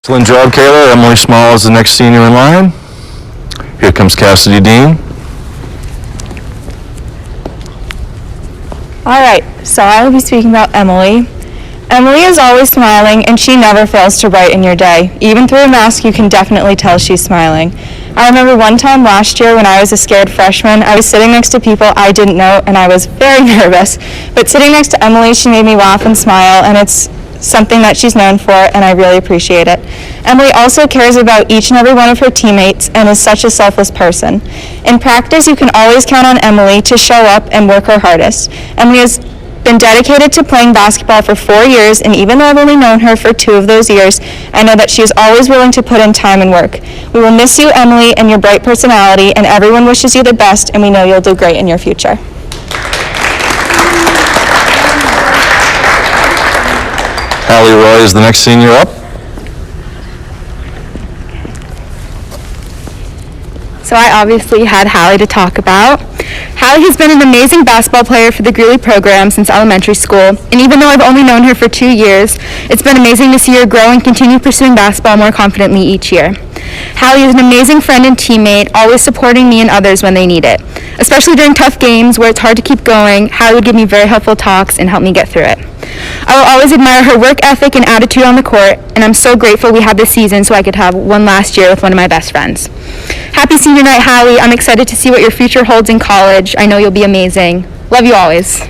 Excellent job, Kayla. Emily Small is the next senior in line. Here comes Cassidy Dean. All right, so I will be speaking about Emily. Emily is always smiling, and she never fails to brighten your day. Even through a mask, you can definitely tell she's smiling. I remember one time last year when I was a scared freshman, I was sitting next to people I didn't know, and I was very nervous. But sitting next to Emily, she made me laugh and smile, and it's something that she's known for, and I really appreciate it. Emily also cares about each and every one of her teammates and is such a selfless person. In practice, you can always count on Emily to show up and work her hardest. Emily has been dedicated to playing basketball for 4 years, and even though I've only known her for 2 of those years, I know that she is always willing to put in time and work. We will miss you, Emily, and your bright personality, and everyone wishes you the best, and we know you'll do great in your future. Hallie Roy is the next senior up. So I obviously had Hallie to talk about. Hallie has been an amazing basketball player for the Greeley program since elementary school, and even though I've only known her for 2 years, it's been amazing to see her grow and continue pursuing basketball more confidently each year. Hallie is an amazing friend and teammate, always supporting me and others when they need it. Especially during tough games where it's hard to keep going, Hallie would give me very helpful talks and help me get through it. I will always admire her work ethic and attitude on the court, and I'm so grateful we had this season so I could have one last year with one of my best friends. Happy senior night, Hallie. I'm excited to see what your future holds in college. I know you'll be amazing. Love you always.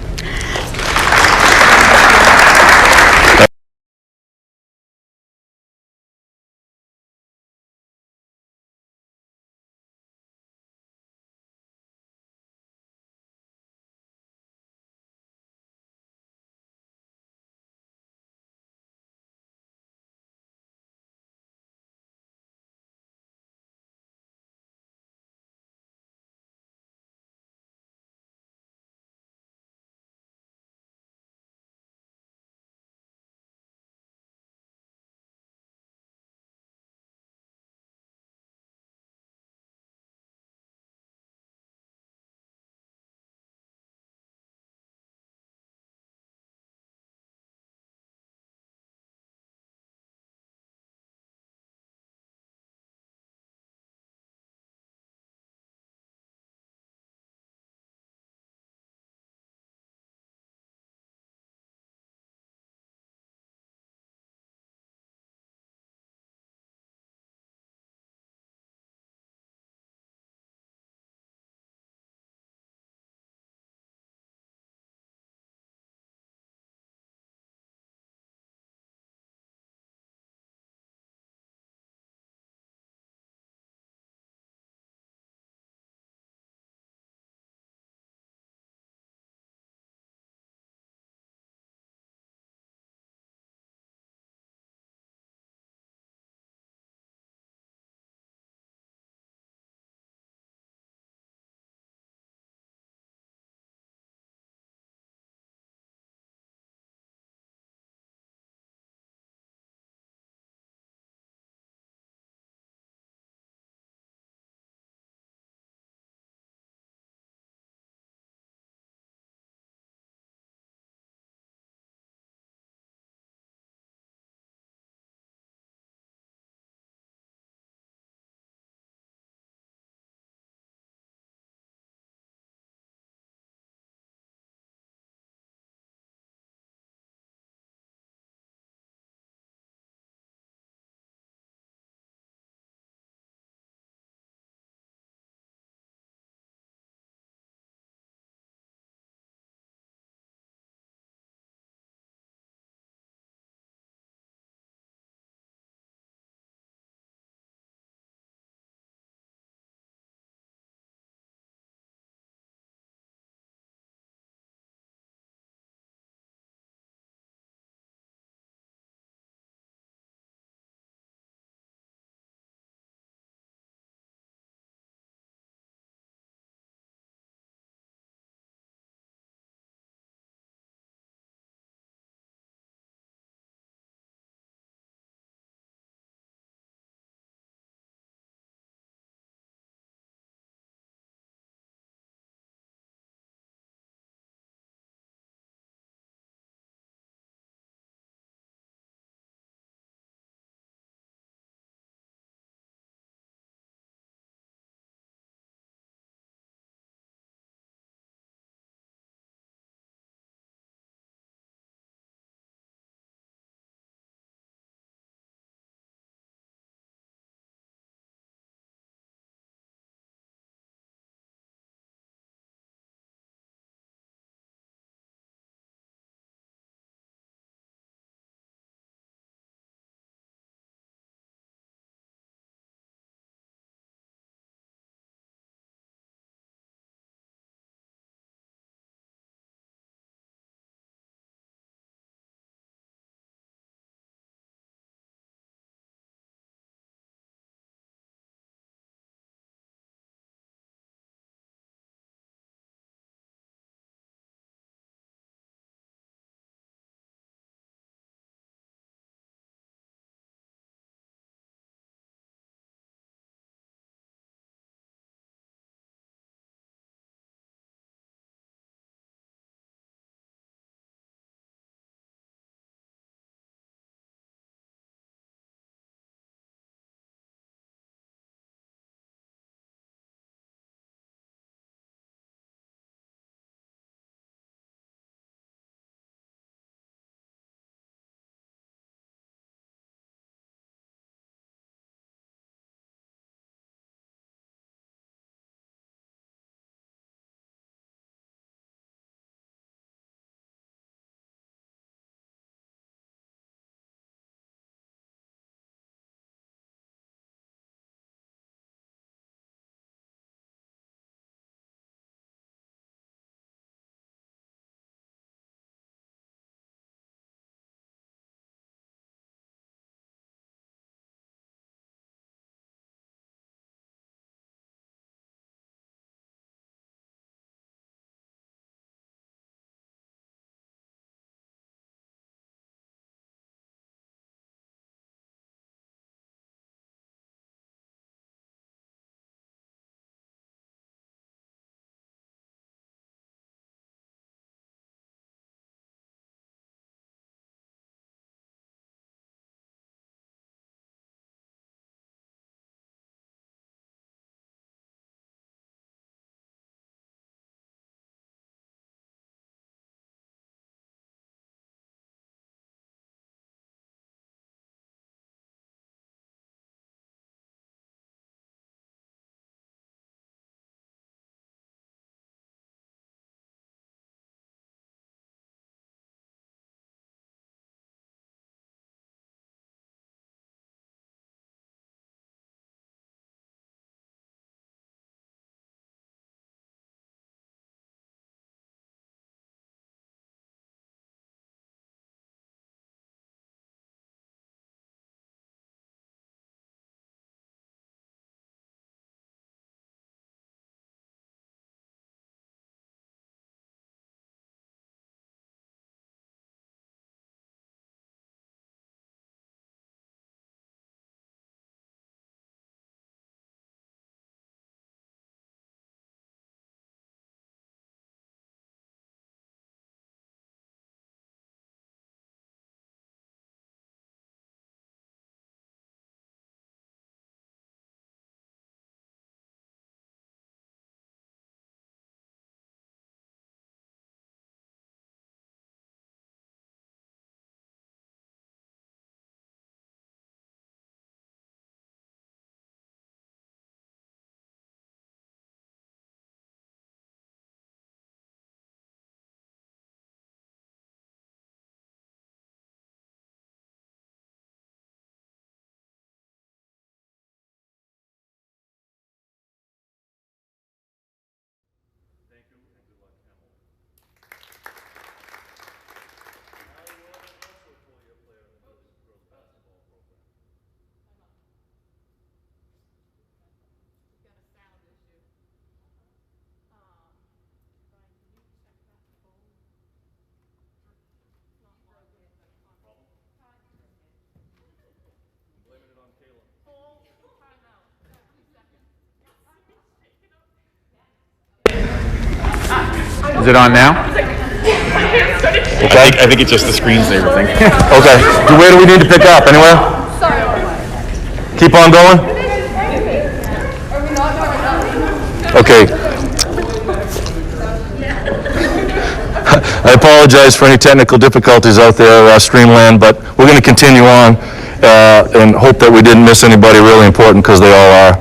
Is it on now? Okay. I think it's just the screensaver thing. Okay. Where do we need to pick up? Anywhere? Keep on going? Okay. I apologize for any technical difficulties out there, Streamland, but we're going to continue on and hope that we didn't miss anybody really important, because they all are.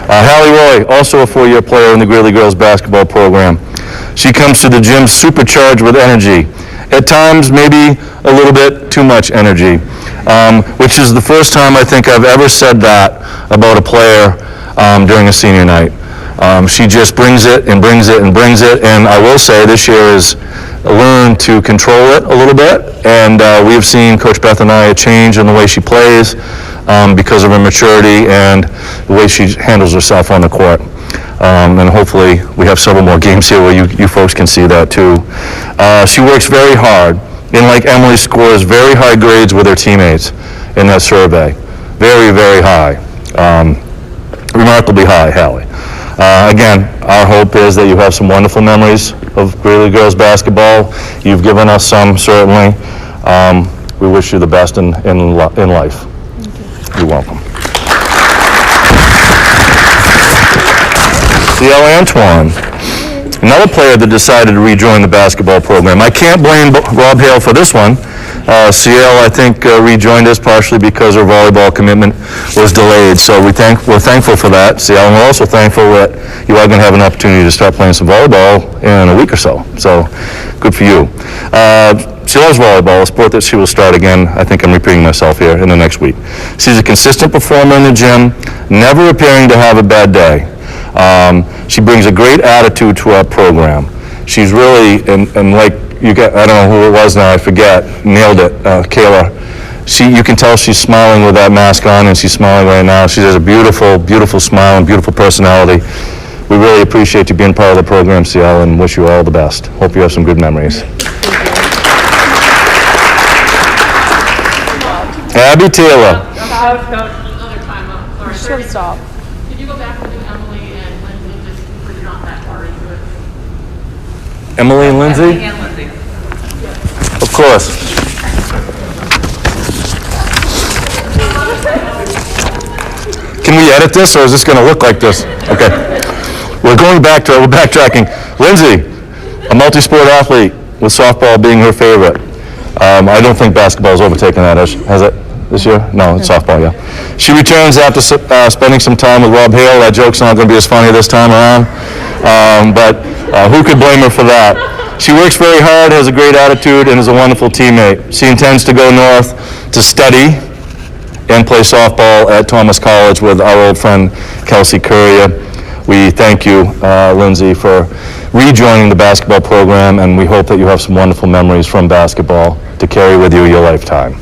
Hallie Roy, also a four-year player in the Greeley girls basketball program. She comes to the gym supercharged with energy. At times, maybe a little bit too much energy, which is the first time I think I've ever said that about a player during a senior night. She just brings it and brings it and brings it, and I will say this year has learned to control it a little bit, and we've seen Coach Beth and I a change in the way she plays because of her maturity and the way she handles herself on the court. And hopefully we have several more games here where you folks can see that too. She works very hard, and like Emily, scores very high grades with her teammates in that survey. Very, very high. Remarkably high, Hallie. Again, our hope is that you have some wonderful memories of Greeley girls basketball. You've given us some, certainly. We wish you the best in life. You're welcome. CL Antoine, another player that decided to rejoin the basketball program. I can't blame Rob Hale for this one. CL, I think, rejoined us partially because her volleyball commitment was delayed. So we're thankful for that, CL, and we're also thankful that you are going to have an opportunity to start playing some volleyball in a week or so. So good for you. She loves volleyball, a sport that she will start again. I think I'm repeating myself here in the next week. She's a consistent performer in the gym, never appearing to have a bad day. She brings a great attitude to our program. She's really, and like you got, I don't know who it was now, I forget, nailed it, Kayla. You can tell she's smiling with that mask on, and she's smiling right now. She has a beautiful, beautiful smile and beautiful personality. We really appreciate you being part of the program, CL, and wish you all the best. Hope you have some good memories. Abby Taylor. Another time up. Sorry. Should stop. Could you go back to do Emily and Lindsay, just because you're not that far into it? Emily and Lindsay? And Lindsay. Of course. Can we edit this, or is this going to look like this? Okay. We're backtracking. Lindsay, a multi-sport athlete, with softball being her favorite. I don't think basketball's overtaken that, has it, this year? No, it's softball, yeah. She returns after spending some time with Rob Hale. That joke's not going to be as funny this time around, but who could blame her for that? She works very hard, has a great attitude, and is a wonderful teammate. She intends to go north to study and play softball at Thomas College with our old friend Kelsey Currier. We thank you, Lindsay, for rejoining the basketball program, and we hope that you have some wonderful memories from basketball to carry with you your lifetime.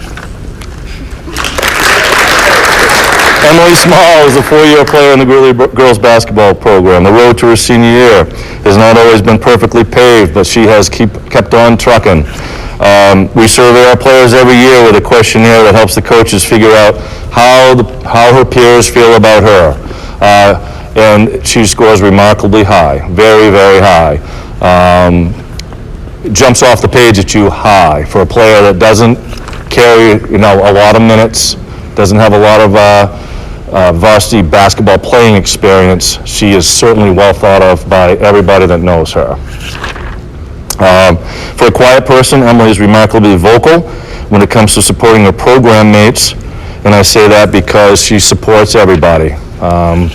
Emily Small is a four-year player in the Greeley girls basketball program. The road to her senior year has not always been perfectly paved, but she has kept on trucking. We survey our players every year with a questionnaire that helps the coaches figure out how her peers feel about her. And she scores remarkably high, very, very high. Jumps off the page at you high for a player that doesn't carry, a lot of minutes, doesn't have a lot of varsity basketball playing experience. She is certainly well thought of by everybody that knows her. For a quiet person, Emily is remarkably vocal when it comes to supporting her program mates, and I say that because she supports everybody.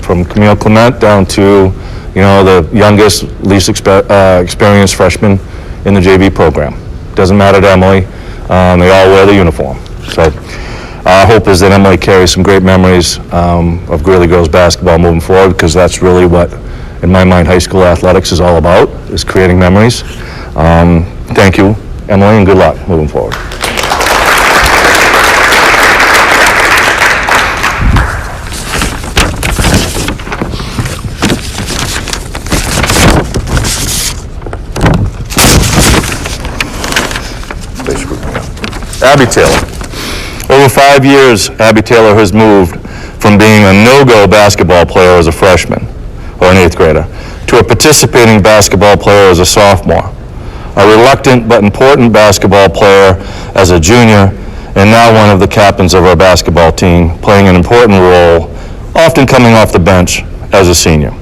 From Camille Clement down to, the youngest, least experienced freshman in the JV program. Doesn't matter to Emily. They all wear the uniform. So our hope is that Emily carries some great memories of Greeley girls basketball moving forward, because that's really what, in my mind, high school athletics is all about, is creating memories. Thank you, Emily, and good luck moving forward. Abby Taylor. Over 5 years, Abby Taylor has moved from being a no-go basketball player as a freshman or an 8th grader to a participating basketball player as a sophomore. a reluctant but important basketball player as a junior, and now one of the captains of our basketball team, playing an important role, often coming off the bench as a senior.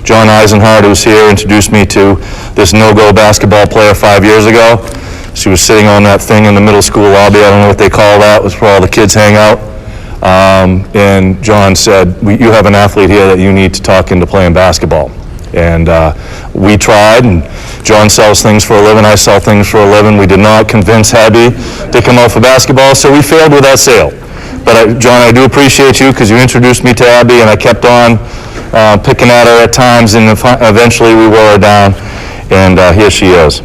John Eisenhardt, who's here, introduced me to this no-go basketball player 5 years ago. She was sitting on that thing in the middle school lobby. I don't know what they call that. It was where all the kids hang out. And John said, you have an athlete here that you need to talk into playing basketball. And we tried, and John sells things for a living, I sell things for a living. We did not convince Abby to come out for basketball, so we failed with that sale. But John, I do appreciate you because you introduced me to Abby, and I kept on picking at her at times, and eventually we wore her down, and here she is.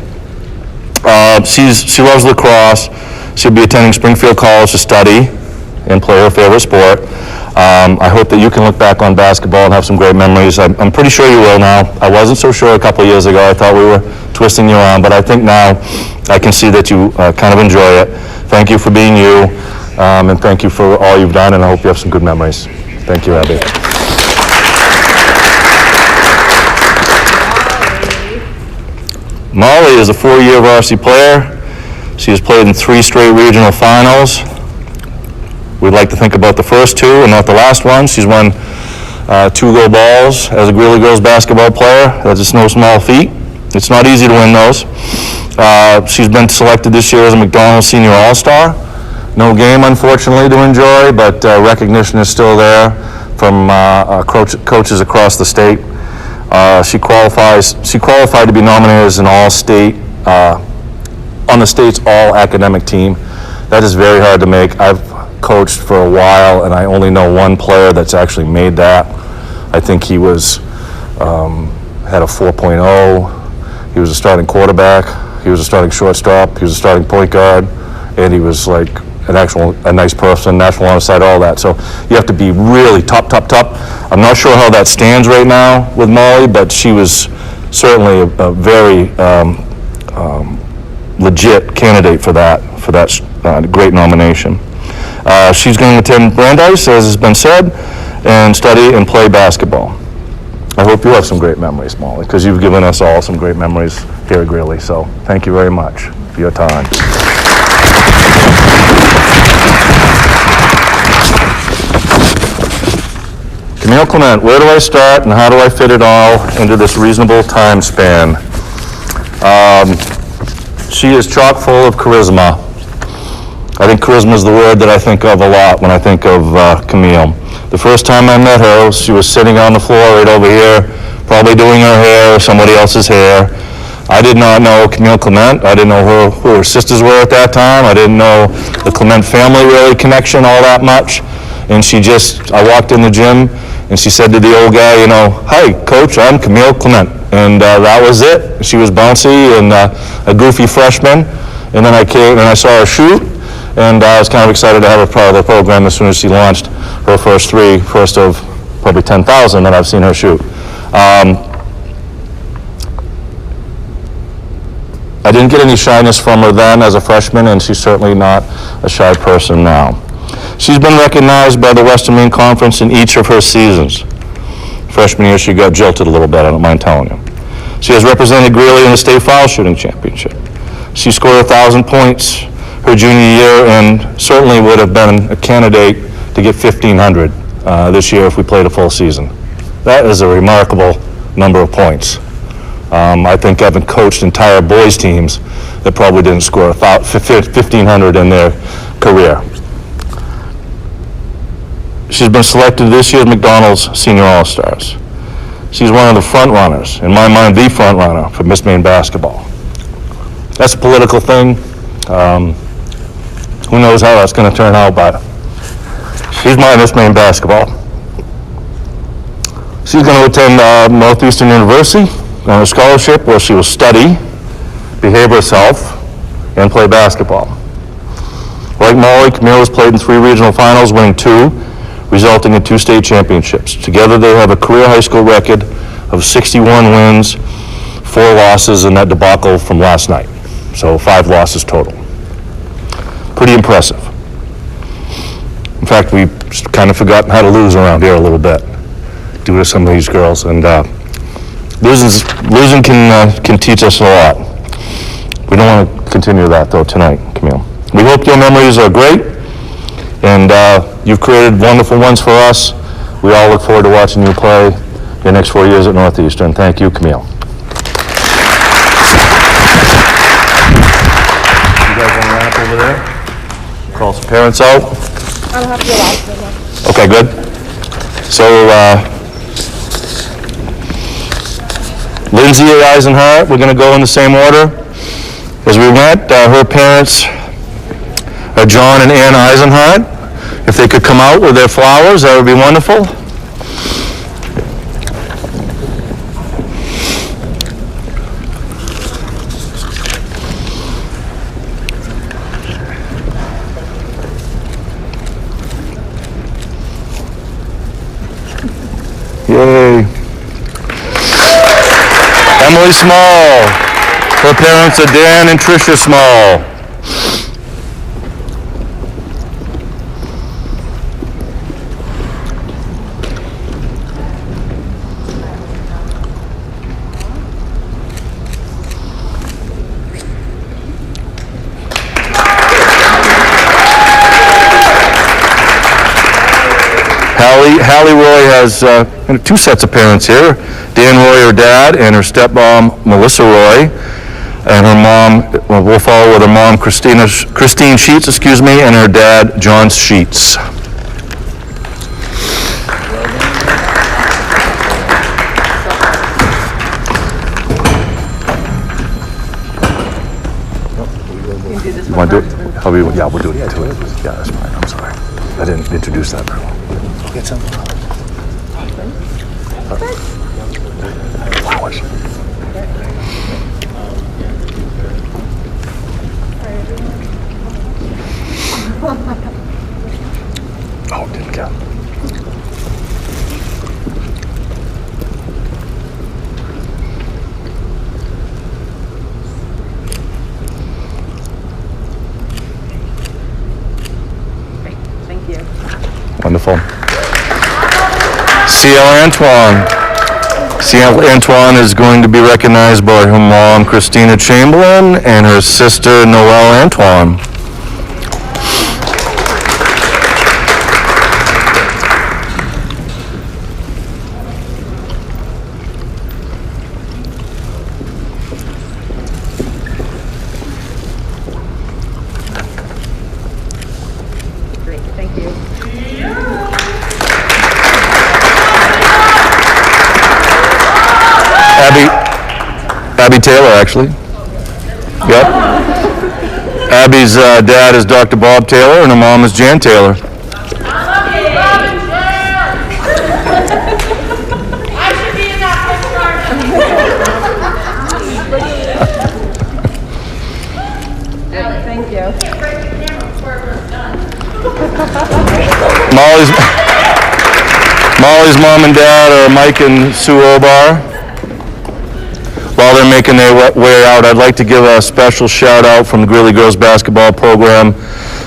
She loves lacrosse. She'll be attending Springfield College to study and play her favorite sport. I hope that you can look back on basketball and have some great memories. I'm pretty sure you will now. I wasn't so sure a couple of years ago. I thought we were twisting you on, but I think now I can see that you kind of enjoy it. Thank you for being you, and thank you for all you've done, and I hope you have some good memories. Thank you, Abby. Molly is a 4-year varsity player. She has played in 3 straight regional finals. We'd like to think about the first 2 and not the last one. She's won 2 gold balls as a Greeley girls basketball player. That's just no small feat. It's not easy to win those. She's been selected this year as a McDonald's Senior All-Star. No game, unfortunately, to enjoy, but recognition is still there from coaches across the state. She qualified to be nominated as an all-state, on the state's all-academic team. That is very hard to make. I've coached for a while, and I only know one player that's actually made that. I think he was, had a 4.0. He was a starting quarterback. He was a starting shortstop. He was a starting point guard, and he was like a nice person, national honor side, all that. So you have to be really top. I'm not sure how that stands right now with Molly, but she was certainly a very legit candidate for that great nomination. She's going to attend Brandeis, as has been said, and study and play basketball. I hope you have some great memories, Molly, because you've given us all some great memories here at Greeley. So thank you very much for your time. Camille Clement, where do I start and how do I fit it all into this reasonable time span? She is chock full of charisma. I think charisma is the word that I think of a lot when I think of Camille. The first time I met her, she was sitting on the floor right over here, probably doing her hair or somebody else's hair. I did not know Camille Clement. I didn't know who her sisters were at that time. I didn't know the Clement family really connection all that much. And I walked in the gym, and she said to the old guy, "Hi, Coach, I'm Camille Clement." And that was it. She was bouncy and a goofy freshman. And then I came and I saw her shoot, and I was kind of excited to have her part of the program as soon as she launched her first of probably 10,000 that I've seen her shoot. I didn't get any shyness from her then as a freshman, and she's certainly not a shy person now. She's been recognized by the Western Maine Conference in each of her seasons. Freshman year, she got jilted a little bit, I don't mind telling you. She has represented Greeley in the state foul shooting championship. She scored 1,000 points her junior year and certainly would have been a candidate to get 1,500 this year if we played a full season. That is a remarkable number of points. I think I've coached entire boys teams that probably didn't score 1,500 in their career. She's been selected this year's McDonald's Senior All-Stars. She's one of the front runners, in my mind, the front runner for Miss Maine basketball. That's a political thing. Who knows how that's going to turn out, but she's my Miss Maine basketball. She's going to attend Northeastern University on a scholarship where she will study, behave herself, and play basketball. Like Molly, Camille has played in 3 regional finals, winning 2, resulting in 2 state championships. Together they have a career high school record of 61 wins, 4 losses in that debacle from last night. So 5 losses total. Pretty impressive. In fact, we've kind of forgotten how to lose around here a little bit due to some of these girls, and losing can teach us a lot. don't want to continue that, though, tonight, Camille. We hope your memories are great, and you've created wonderful ones for us. We all look forward to watching you play your next 4 years at Northeastern. Thank you, Camille. You guys want to wrap over there? Call some parents out? I'll have your last one. Okay, good. So, Lindsay Eisenhart, we're going to go in the same order as we went. Her parents are John and Ann Eisenhart. If they could come out with their flowers, that would be wonderful. Yay. Emily Small. Her parents are Dan and Tricia Small. Hallie Roy has two sets of parents here. Dan Roy, her dad, and her stepmom, Melissa Roy. And her mom, well, we'll follow with her mom, Christine Sheets, and her dad, John Sheets. You want to do it? Yeah, we'll do it too. Yeah, that's fine. I'm sorry. I didn't introduce that very well. Get some flowers. Oh, didn't count. Thank you. Wonderful. C.L. Antoine. C.L. Antoine is going to be recognized by her mom, Christina Chamberlain, and her sister, Noelle Antoine. Great, thank you. Abby Taylor, actually. Yep. Abby's dad is Dr. Bob Taylor, and her mom is Jan Taylor. I should be in that postcard. Thank you. Molly's mom and dad are Mike and Sue Obar. While they're making their way out, I'd like to give a special shout out from the Greeley Girls Basketball Program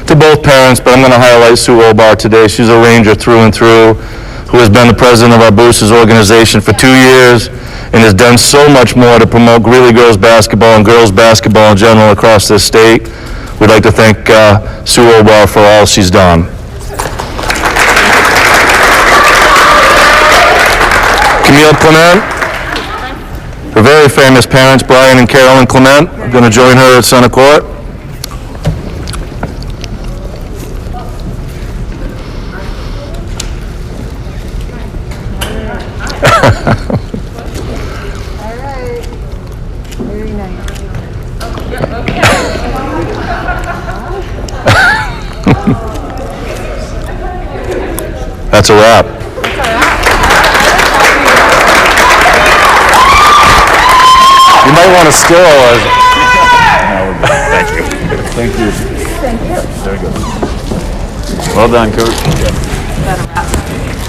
to both parents, but I'm going to highlight Sue Obar today. She's a Ranger through and through, who has been the president of our Boosters organization for 2 years and has done so much more to promote Greeley Girls Basketball and girls basketball in general across this state. We'd like to thank Sue Obar for all she's done. Camille Clement. Her very famous parents, Brian and Carolyn Clement, are going to join her at Center Court. That's a wrap. You might want to still. Thank you. Thank you. Thank you. Very good. Well done, Coach.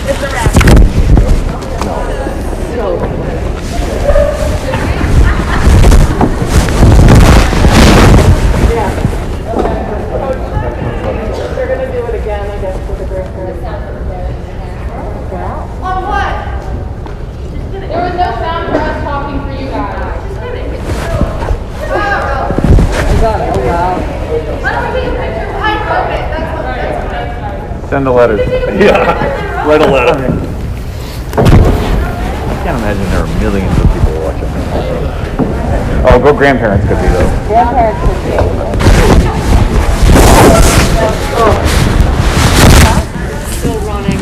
It's a wrap. They're going to do it again, I guess, with the group. On what? There was no sound for us talking for you guys. Just kidding. Send the letters. Yeah, write a letter. I can't imagine there are millions of people watching. Oh, go grandparents could be though. Still running,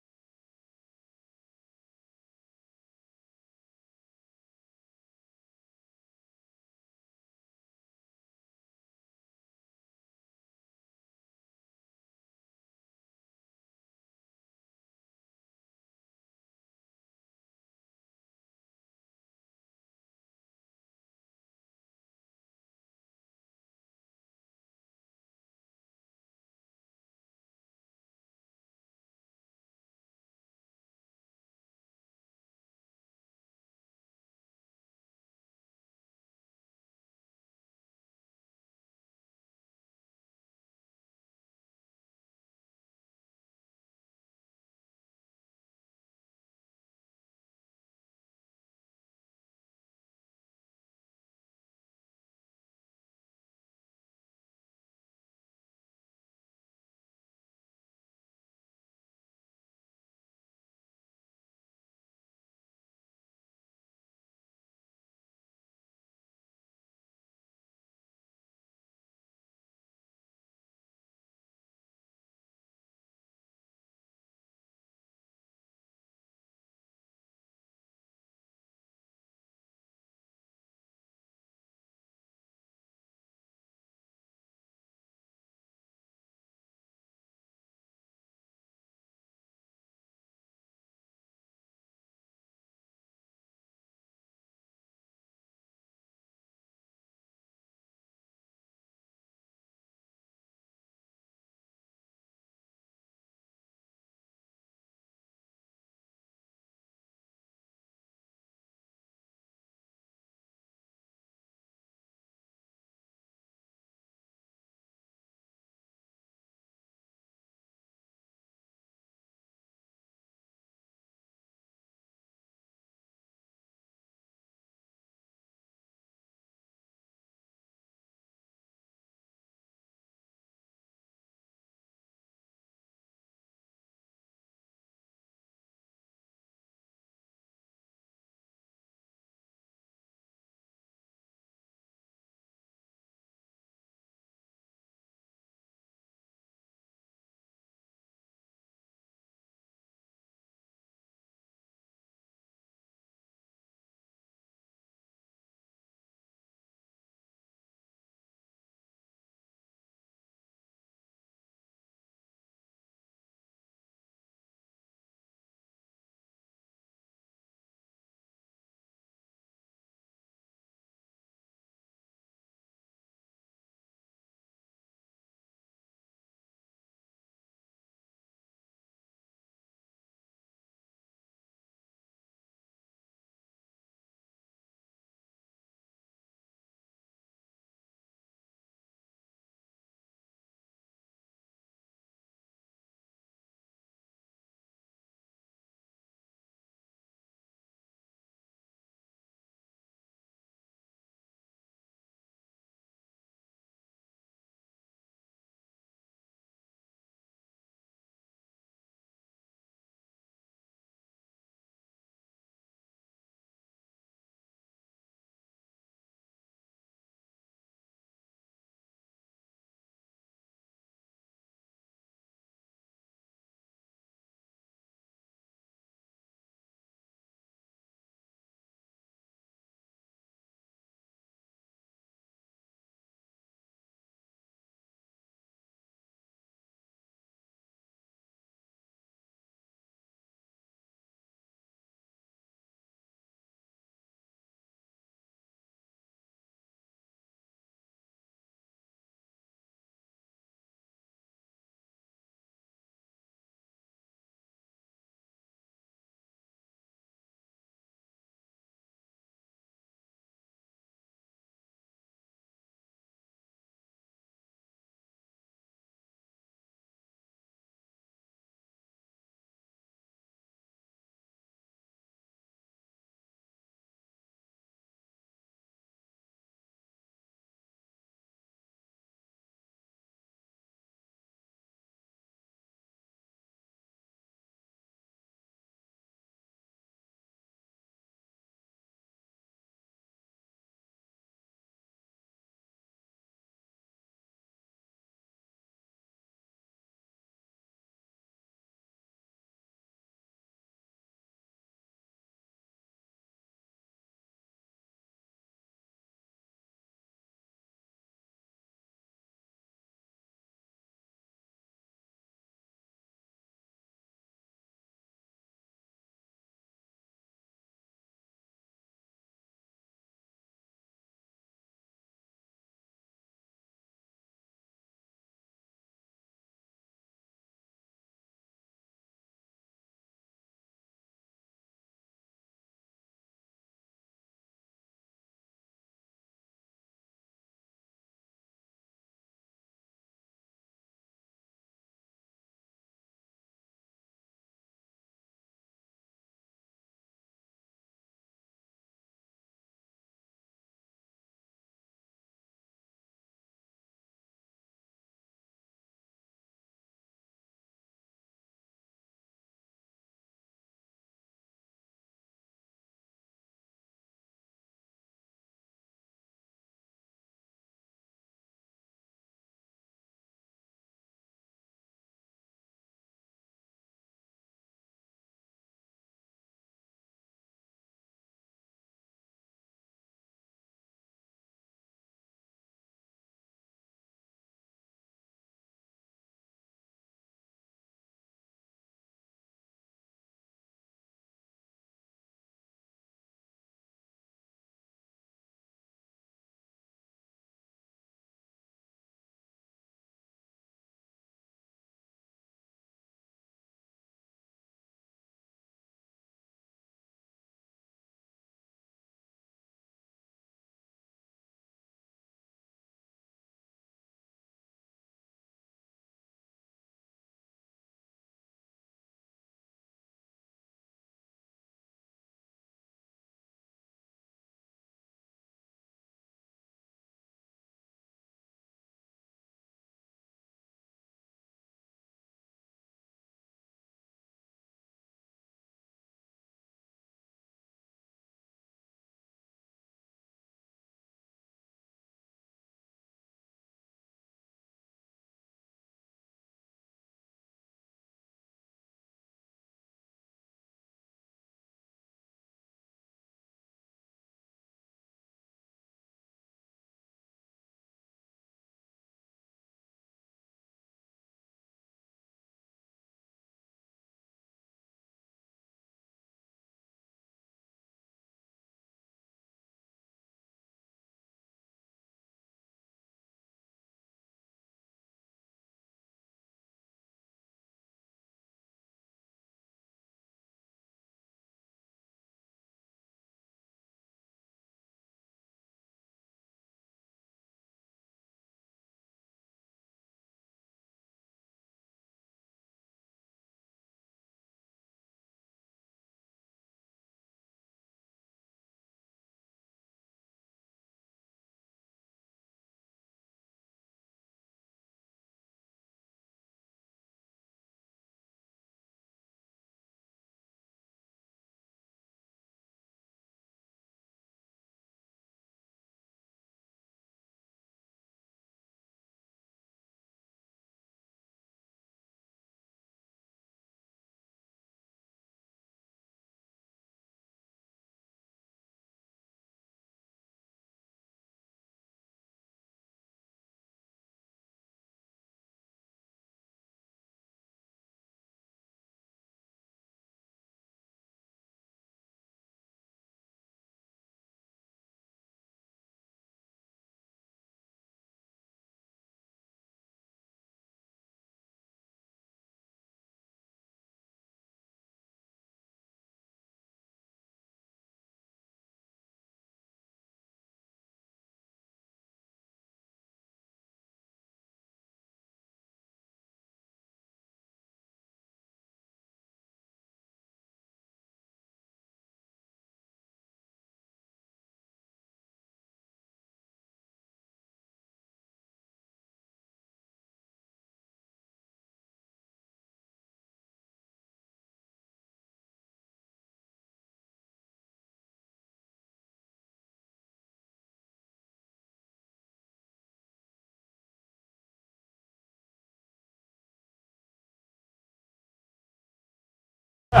Ladies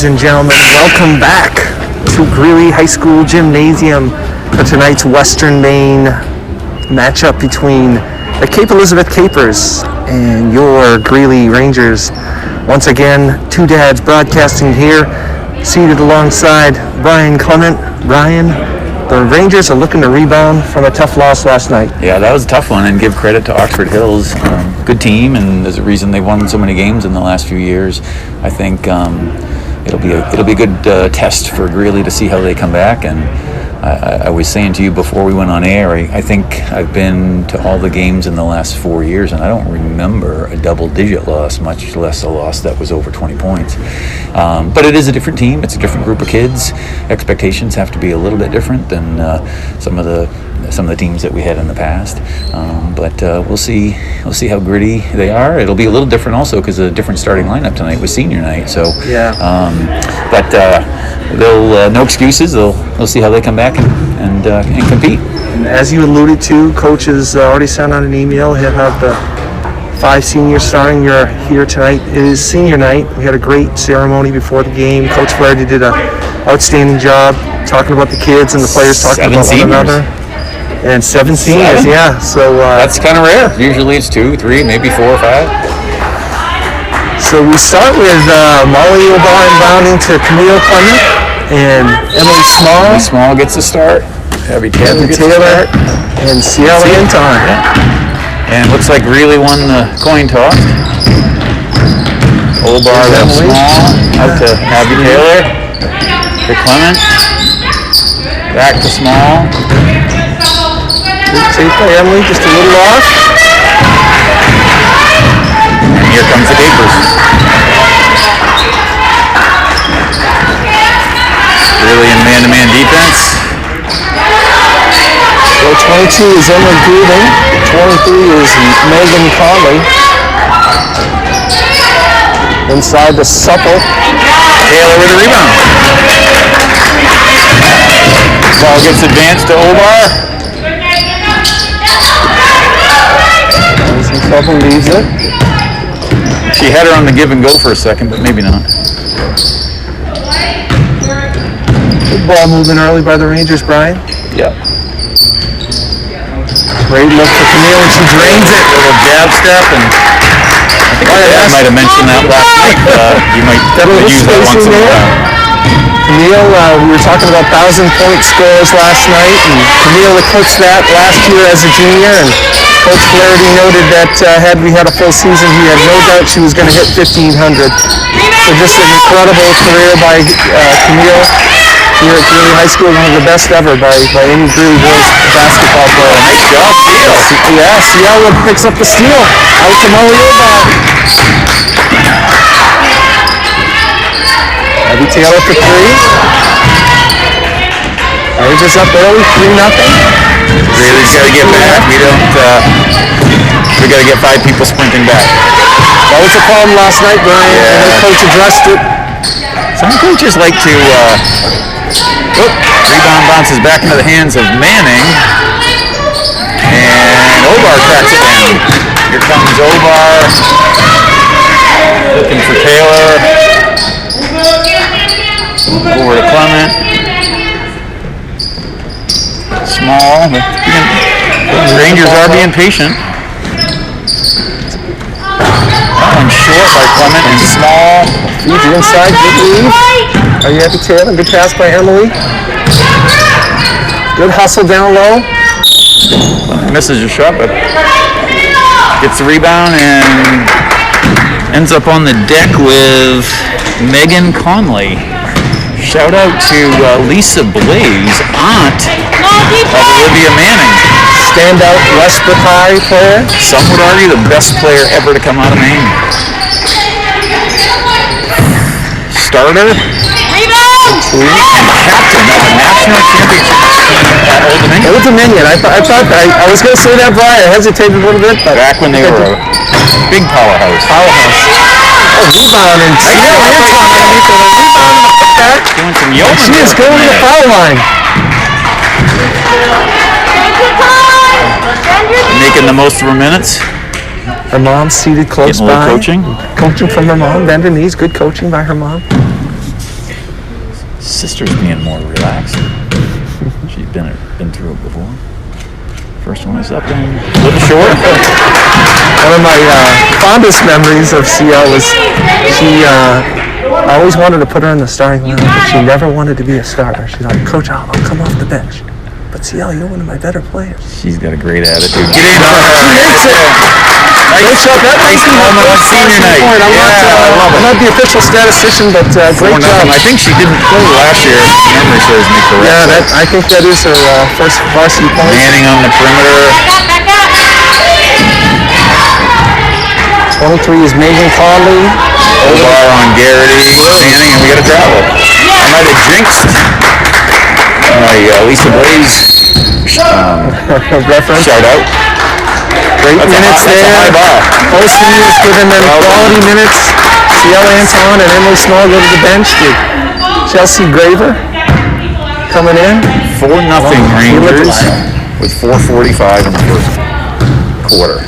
and gentlemen, welcome back to Greeley High School Gymnasium for tonight's Western Maine matchup between the Cape Elizabeth Capers and your Greeley Rangers. Once again, two dads broadcasting here, seated alongside Brian Clement. Brian, the Rangers are looking to rebound from a tough loss last night. Yeah, that was a tough one, and give credit to Oxford Hills. Good team, and there's a reason they won so many games in the last few years. I think it'll be a good test for Greeley to see how they come back. And I was saying to you before we went on air, I think I've been to all the games in the last 4 years, and I don't remember a double-digit loss, much less a loss that was over 20 points. But it is a different team. It's a different group of kids. Expectations have to be a little bit different than some of the teams that we had in the past. But we'll see how gritty they are. It'll be a little different also because of a different starting lineup tonight was senior night. So yeah. But they'll no excuses. They'll see how they come back and compete. And as you alluded to, Coach has already sent out an email. He'll have the 5 seniors starting here tonight. It is senior night. We had a great ceremony before the game. Coach Flaherty did an outstanding job talking about the kids and the players talking about one another. And 7 seniors, yeah. So that's kind of rare. Usually it's 2, 3, maybe 4 or 5. So we start with Molly O'Brien inbounding to Camille Clement and Emily Small. Emily Small gets the start. Abby Taylor gets the start. And Ciela Anton. Yeah. And looks like Greeley won the coin toss. O'Bar to Small, out to Abby Taylor, to Clement, back to Small. Good save by Emily, just a little off. And here comes the Capers. Really in man-to-man defense. So 22 is Emily Gruden, 23 is Megan Conley. Inside the supple. Taylor with a rebound. Ball gets advanced to O'Bar. Trouble leaves it. She had her on the give and go for a second, but maybe not. Good ball moving early by the Rangers, Brian. Yep. Great look for Camille, and she drains it. Little jab step, and I think I might have mentioned that last night. You might use that once in a while. Camille, we were talking about 1,000-point scores last night, and Camille eclipsed that last year as a junior, and Coach Flaherty noted that had we had a full season, he had no doubt she was going to hit 1,500. So just an incredible career by Camille here at Greeley High School, one of the best ever by any Greeley boys basketball player. Nice job, steal. Yeah, Ciela picks up the steal. Out to Molly O'Bar. Abby Taylor for 3. Rangers up early, 3-0. Greeley's got to get back. We got to get 5 people sprinting back. That was a problem last night, Brian, and the coach addressed it. Some coaches like to, rebound bounces back into the hands of Manning, and O'Bar tracks it down. Here comes O'Bar, looking for Taylor, over to Clement. Small, but the Rangers are being patient. That one's short by Clement and Small. Feeds inside, good lead. Are you happy, Taylor? Good pass by Emily. Good hustle down low. Misses a shot, but gets the rebound and ends up on the deck with Megan Conley. Shout out to Lisa Blaze, aunt of Olivia Manning. Standout Westbrook High player. Some would argue the best player ever to come out of Maine. Starter and captain of the national championship at Old Dominion. Old Dominion. I was going to say that, Brian. I hesitated a little bit, but back when they were a big powerhouse. Oh, rebound and doing some yoga. She is going to the foul line. Making the most of her minutes. Her mom's seated close Getting a little by. coaching. Coaching from her mom. Bend her knees. Good coaching by her mom. Sister's being more relaxed. She's been through it before. First one is up and a little short. One of my fondest memories of CL was she I always wanted to put her in the starting lineup, but she never wanted to be a starter. She's like, Coach, I'll come off the bench. But CL, you're one of my better players. She's got a great attitude. Get in on her. She makes it. Nice moment on senior night. I'm not the official statistician, but great job. I think she didn't play last year. If memory serves me correct. Yeah, I think that is her first varsity point. Manning on the perimeter. 23 is Megan Conley. Bar on Garrity. Manning, and we got to travel. I might have jinxed my Lisa Blaze reference. shout out. Great minutes there. That's a high bar. Both seniors giving them quality minutes. CL Anton and Emily Small go to the bench. Chelsea Graver coming in. 4-0 Rangers with 4:45 in the first quarter.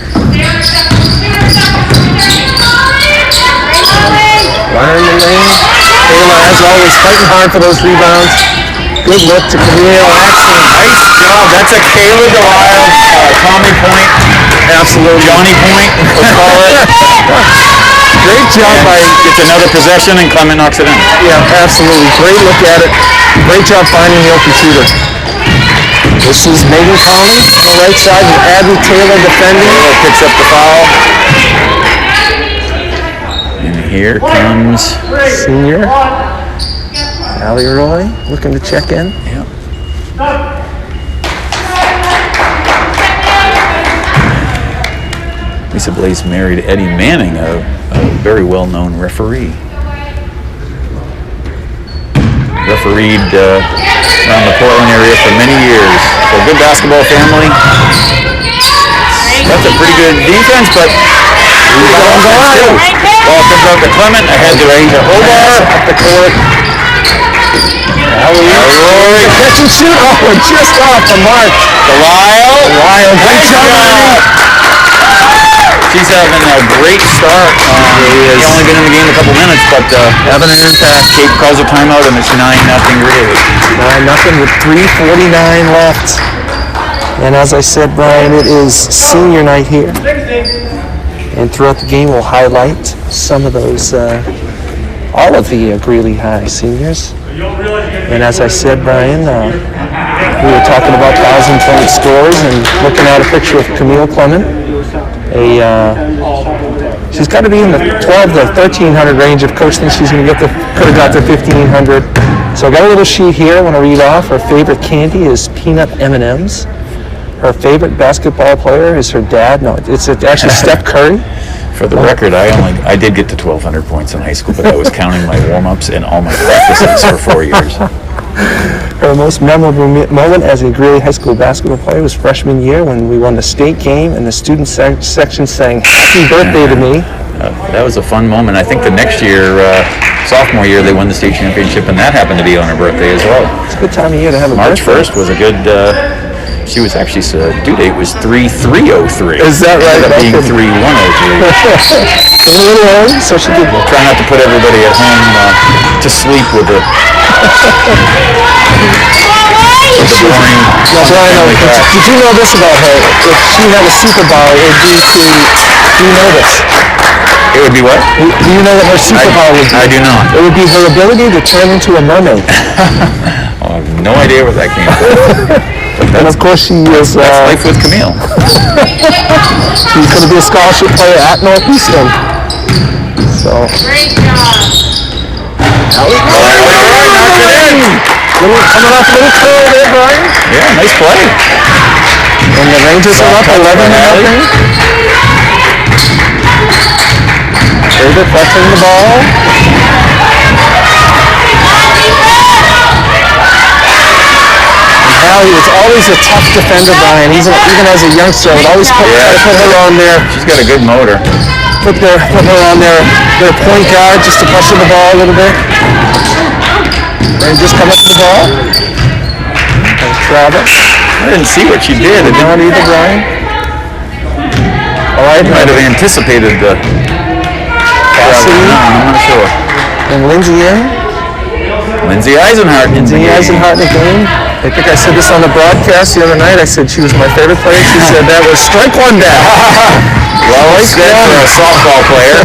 Runner in the lane. Kayla, as always, fighting hard for those rebounds. Good look to Camille. Excellent. Nice job. That's a Kayla Delisle Tommy point. Absolutely. Johnny point, we'll call it. Great job by... Gets another possession and Clement knocks it in. Yeah, absolutely. Great look at it. Great job finding the open shooter. This is Megan Conley on the right side with Abby Taylor defending. Taylor picks up the foul. And here comes Senior. Allie Roy looking to check in. Yep. Lisa Blaze married Eddie Manning, a very well-known referee. Refereed around the Portland area for many years. So good basketball family. That's a pretty good defense, but ball comes out to Clement, ahead to Hobart, up the court. Roy. Catch and shoot. Oh, just off the mark. Delisle. Great job. She's having a great start. He's only been in the game a couple minutes, but Having an impact. Cape calls a timeout, and it's 9-0 Greeley. 9-0 with 3:49 left. And as I said, Brian, it is senior night here. And throughout the game, we'll highlight some of those, all of the Greeley High seniors. And as I said, Brian, we were talking about 1,000-point scores and looking at a picture of Camille Clement. She's got to be in the 1,200 to 1,300 range. If Coach thinks she's going to could have got to 1,500. So I got a little sheet here I want to read off. Her favorite candy is peanut M&Ms. Her favorite basketball player is her dad. No, it's actually Steph Curry. For the record, I did get to 1,200 points in high school, but I was counting my warm-ups and all my practices for 4 years. Her most memorable moment as a Greeley High School basketball player was freshman year when we won the state game and the student section sang "Happy Birthday" to me. That was a fun moment. I think the next year, sophomore year, they won the state championship, and that happened to be on her birthday as well. It's a good time of year to have a March birthday. 1st was a good. She was actually due date was 3/3/03. Is that right? Ended up being 3/1/03. A little early, so she did well. Try not to put everybody at home to sleep with the boring. Now, Brian, did you know this about her? If she had a superpower, it would be to. Do you know this? It would be what? Do you know what her superpower would be? I do not. It would be her ability to turn into a mermaid. I have no idea where that came from. And of course, she is. That's life with Camille. She's going to be a scholarship player at Northeastern. So. Great job. Coming off a little curl there, Brian. Yeah, nice play. And the Rangers are up 11-0. David pressing the ball. Allie was always a tough defender, Brian. Even as a youngster, I would always try to put her on there. She's got a good motor. Put her on their point guard just to pressure the ball a little bit. And just come up to the ball. And Travis. I didn't see what she did. Not either, Brian. All right, You might have anticipated the Cassie I'm not sure. and Lindsay in. Lindsay Eisenhart. Lindsay Eisenhart in the game. I think I said this on the broadcast the other night. I said she was my favorite player. She said that was strike one down. Well, it's good for a softball player.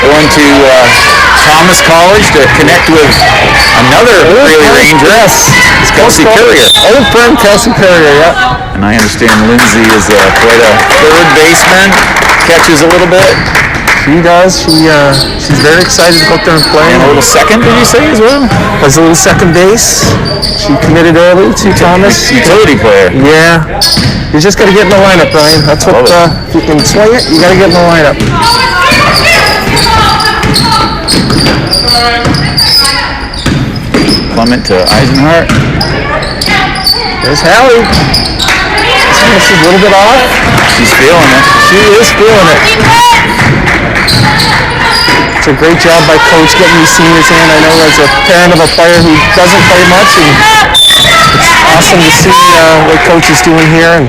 Going to Thomas College to connect with another Greeley Ranger. Yes. Kelsey Courier. Old friend Kelsey Courier, yeah. And I understand Lindsay is quite a third baseman. Catches a little bit. She does. She's very excited to go up there and play. And a little second, did you say, as well? Plays a little second base. She committed early to Thomas. Utility player. Yeah. You just got to get in the lineup, Brian. That's what, if you can swing it, you got to get in the lineup. Clement to Eisenhart. There's Hallie. She's a little bit off. She's feeling it. She is feeling it. It's a great job by Coach getting these seniors in. I know as a parent of a player who doesn't play much, and it's awesome to see what Coach is doing here. And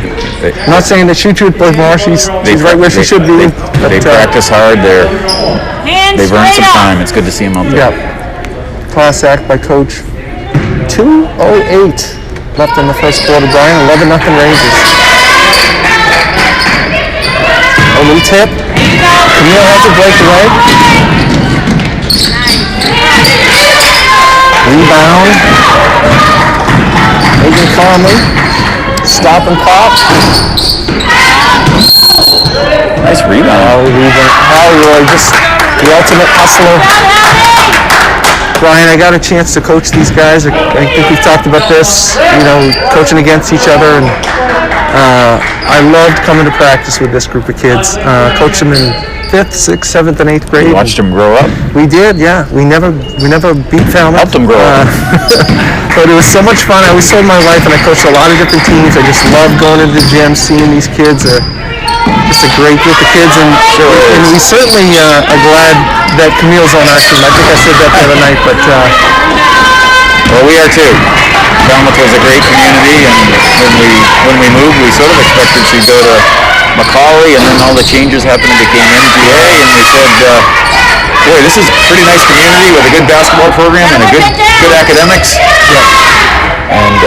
I'm not saying that she should play more. She's right where she should be. They practice hard. They've earned some time. It's good to see them out there. Yeah. Class act by Coach. 2:08 left in the first quarter, Brian. 11-0 Rangers. A little tip. Camille has a breakaway. Rebound. Megan Conley. Stop and pop. Nice rebound. Hallie Roy, just the ultimate hustler. Brian, I got a chance to coach these guys. I think we've talked about this, coaching against each other. And I loved coming to practice with this group of kids. Coached them in 5th, 6th, 7th, and 8th grade. You watched them grow up. We did, yeah. We never beat Falmouth. Helped them grow up. But it was so much fun. I always told my wife, and I coached a lot of different teams. I just love going into the gym, seeing these kids. Just a great group of kids, and we certainly are glad that Camille's on our team. I think I said that the other night, but well, we are too. Falmouth was a great community, and when we moved, we sort of expected she'd go to Macaulay, and then all the changes happened and became MGA, and we said, boy, this is a pretty nice community with a good basketball program and a good academics. Yeah. And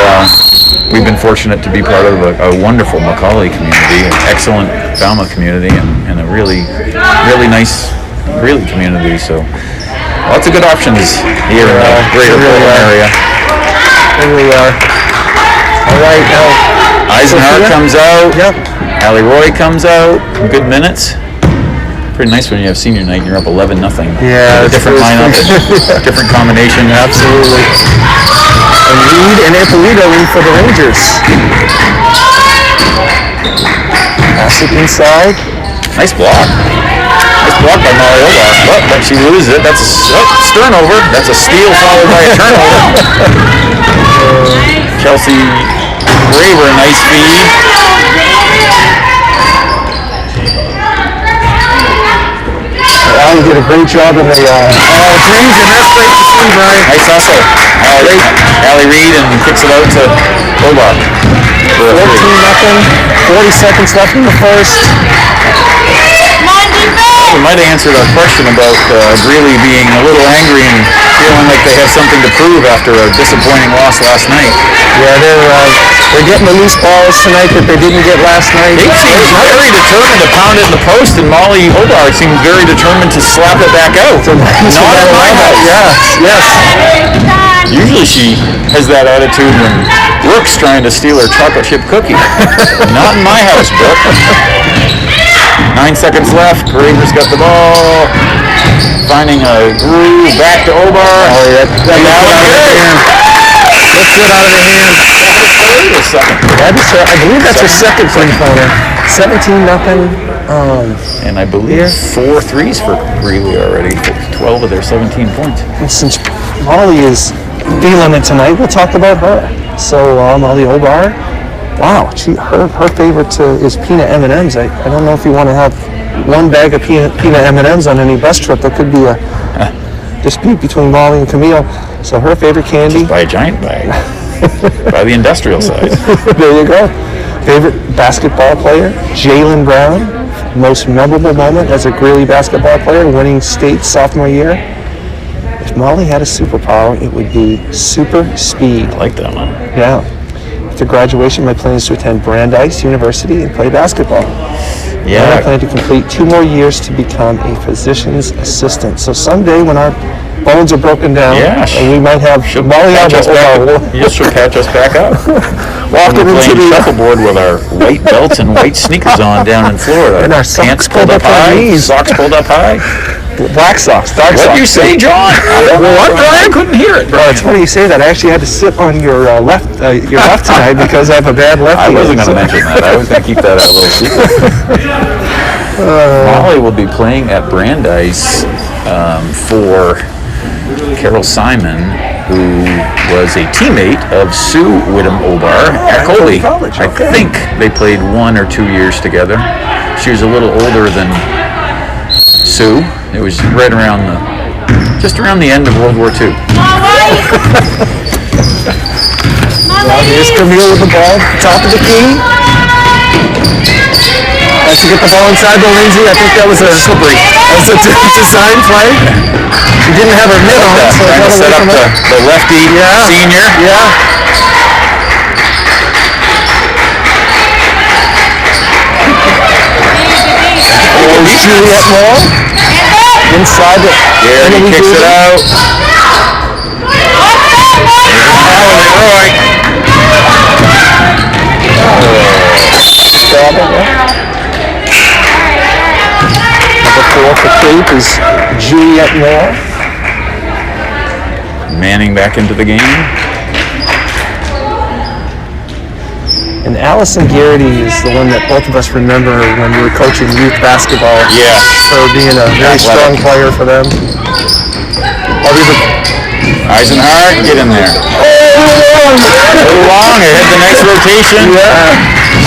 we've been fortunate to be part of a wonderful Macaulay community, an excellent Falmouth community, and a really nice Greeley community. So lots of good options here in the greater Portland area. Here we are. All right, now Eisenhart comes out. Yep. Hallie Roy comes out. Good minutes. Pretty nice when you have senior night and you're up 11-0. Yeah. With a different lineup, and different combination. Absolutely. And Reed and Ippolito in for the Rangers. Pass it inside. Nice block. Nice block by Molly Obar. But she loses it. That's a turnover. That's a steal followed by a turnover. Kelsey Graver, nice feed. Allie did a great job in the greens, and that's great to see, Brian. Nice hustle. Allie Reed and kicks it out to Obar. 14-0. 40 seconds left in the first. We might have answered our question about Greeley being a little angry and feeling like they have something to prove after a disappointing loss last night. Yeah, they're getting the loose balls tonight that they didn't get last night. They seem very determined to pound it in the post, and Molly Hobart seems very determined to slap it back out. Not in my house. Yes. Usually she has that attitude when Brooke's trying to steal her chocolate chip cookie. Not in my house, Brooke. 9 seconds left. Graver's got the ball. Finding a groove back to Obar. Oh, yeah. Lifts it out of the hand. I believe that's her second three-pointer. 17-0. And I believe 4 threes for Greeley already. 12 of their 17 points. And since Molly is feeling it tonight, we'll talk about her. So Molly Obar. Wow, her favorite is peanut M&Ms. I don't know if you want to have one bag of peanut M&Ms on any bus trip. There could be a dispute between Molly and Camille. So her favorite candy. Just buy a giant bag. Buy the industrial size. There you go. Favorite basketball player, Jaylen Brown. most memorable moment as a Greeley basketball player, winning state sophomore year? If Molly had a superpower, it would be super speed. I like that one. Yeah. After graduation, my plan is to attend Brandeis University and play basketball. And I plan to complete 2 more years to become a physician's assistant. So someday when our bones are broken down, and we might have Molly Catch us back. You should catch us back up. walking We're into playing the shuffleboard with our white belts and white sneakers on down in Florida. And our pants socks pulled pulled up up our high, knees. socks pulled up high. black socks, dark socks. What do you say, John? What, Brian? I couldn't hear it. It's funny you say that. I actually had to sit on your left tonight because I have a bad left. I wasn't going to mention that. I was going to keep that a little secret. Molly will be playing at Brandeis for Carol Simon, who was a teammate of Sue Whittem-Obar at Colby. College, I okay. think they played 1 or 2 years together. She was a little older than Sue. It was right around just around the end of World War II. Here's Camille with the ball, top of the key. Has to get the ball inside to Lindsay. I think that was a slippery. That was a design play. She didn't have her mitt on, so Trying to set up the lefty senior. Yeah. Oh, Juliet Moore. Inside the. There, he kicks it out. Roy. Number 4 for Cape is Juliet Moore. Manning back into the game. And Allison Garrity is the one that both of us remember when we were coaching youth basketball. Yeah. Her being a very strong player for them. Eisenhardt, get in there. A little long, it hit the next rotation. Yeah.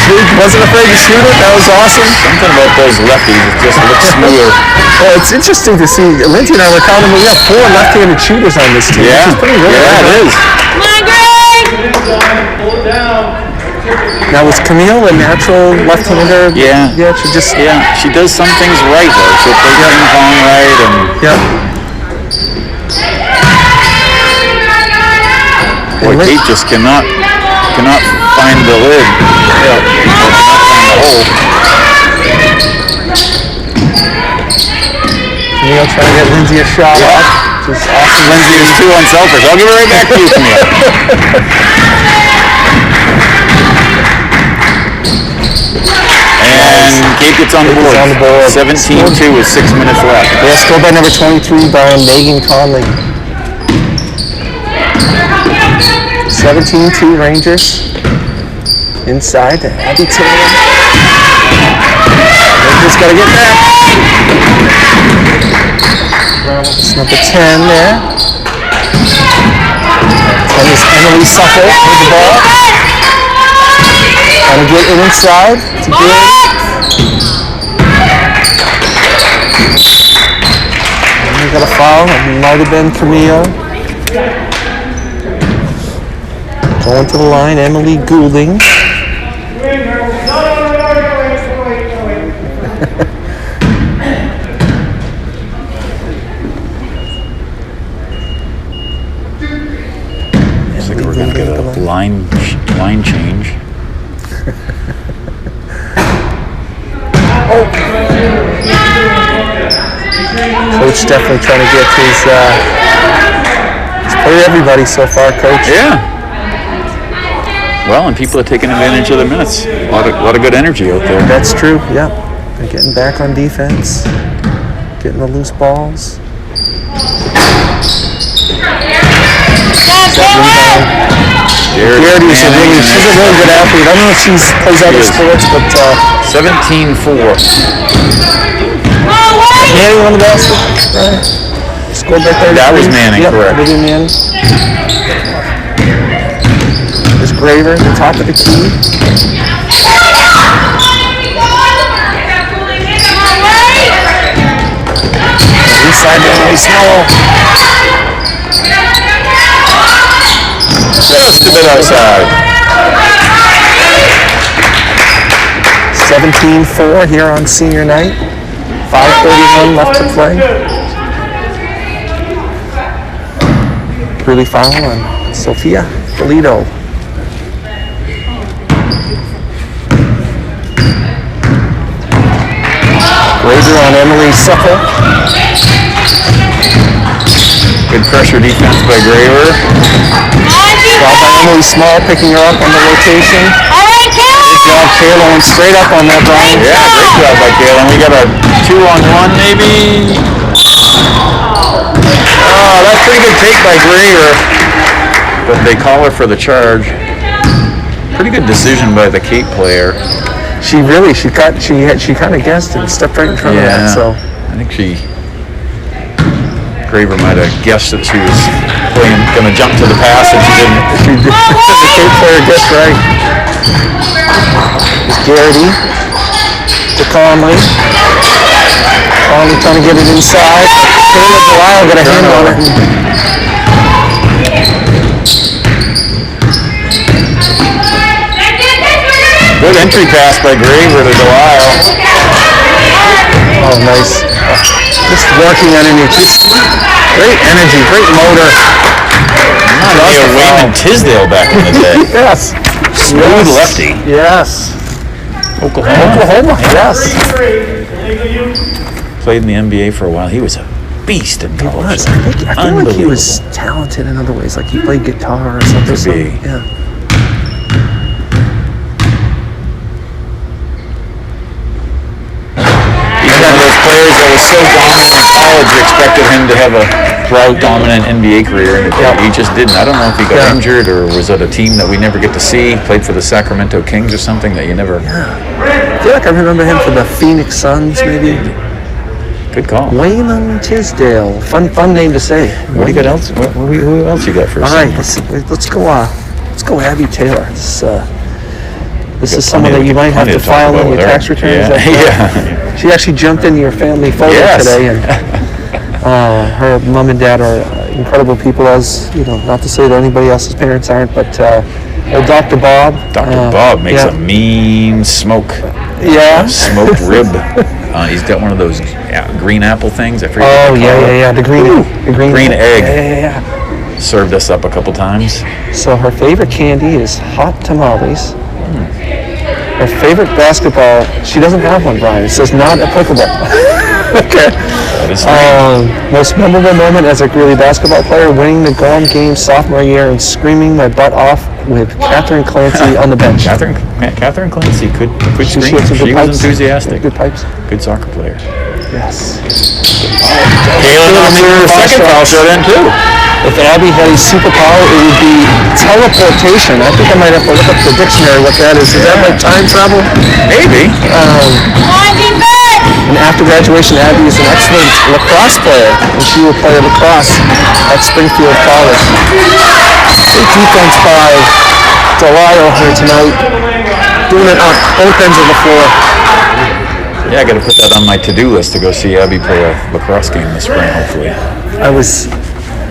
She wasn't afraid to shoot it. That was awesome. Something about those lefties, it just looks smoother. Well, it's interesting to see. Lindsay and I were counting. We have 4 left-handed shooters on this team. Yeah, Which is pretty rare. yeah, it is. Now, was Camille a natural left-hander? Yeah. Yeah, she just... Yeah, she does some things right though. She'll play ping pong right and Yeah. boy, Kate just cannot find the lid. Cannot find the hole. Camille trying to get Lindsay a shot off. Which is awesome. Lindsay is too unselfish. I'll give it right back to you, Camille. And Kate gets on the board. 17-2 with 6 minutes left. Yeah, scored by number 23 by Megan Conley. 17-2 Rangers. Inside to Abby Taylor. Rangers got to get back. It's number 10 there. 10 is Emily Suffle with the ball. Trying to get it inside to good. And we got a foul. It might have been Camille. Going to the line, Emily Goulding. Looks like we're going to get a line change. Coach definitely trying to get his played everybody so far, Coach. Yeah. Well, and people are taking advantage of their minutes. A lot of good energy out there. That's true, yeah. They're getting back on defense, getting the loose balls. Garrity is she's a really good athlete. I don't know if she plays other sports, but 17-4. Manning on the basket, right? Scored by 33. That was Manning, correct. Vivian Manning. There's Graver at the top of the key. Inside to Emily Snell. Just a bit outside. 17-4 here on senior night. 5:31 left to play. Greeley foul on Sophia Polito. Grazer on Emily Supple. Good pressure defense by Graver. Job by Emily Small, picking her up on the rotation. Good job, Kayla, went straight up on that, Brian. Yeah, great job by Kalen. We got a 2-on-1 maybe. Oh, that's pretty good take by Graver. But they call her for the charge. Pretty good decision by the Cape player. She kind of guessed and stepped right in front of that. So I think Graver might have guessed that she was going to jump to the pass, and she didn't. the Cape player guessed right. It's Garrity to Conley. Conley trying to get it inside. Kayla Delisle got a hand on it. Good entry pass by Graver to Delisle. Oh, nice. Just working underneath. Just great energy, great motor. Reminded me of Wayman Tisdale back in the day. Yes. Smooth lefty. Yes. Oklahoma. Yes. Played in the NBA for a while. He was a beast in college. I feel like he was talented in other ways, like he played guitar or something. Could be. Yeah. He's one of those players that was so dominant in college, you expected him to have a dominant NBA career, and he just didn't. I don't know if he got injured or was at a team that we never get to see. Played for the Sacramento Kings or something that you never. I feel like I remember him for the Phoenix Suns, maybe. Good call. Wayman Tisdale, fun name to say. What do you got else? Who else you got for us? All right, let's go. Abby Taylor. This is someone that you might have to file in your tax returns. Yeah. She actually jumped into your family photo today, and her mom and dad are incredible people. As you know, not to say that anybody else's parents aren't, but Dr. Bob. Dr. Bob makes a mean smoke. Yeah. Smoked rib. He's got one of those green apple things. I forget. Oh yeah. The green egg. Yeah. Served us up a couple times. So her favorite candy is hot tamales. Her favorite basketball, she doesn't have one, Brian. It says not applicable. Okay. That is most memorable moment as a Greeley basketball player, winning the Gorham game sophomore year and screaming my butt off with Catherine Clancy on the bench. Catherine Clancy could She scream. She was pipes. enthusiastic. Good pipes. Good soccer player. Yes. Kayla on her second foul shot in too. If Abby had a superpower, it would be teleportation. I think I might have to look up the dictionary what that is. Is that like time travel? Maybe. And after graduation, Abby is an excellent lacrosse player, and she will play lacrosse at Springfield College. Great defense by Delisle here tonight, doing it on both ends of the floor. Yeah, I got to put that on my to-do list to go see Abby play a lacrosse game this spring, hopefully.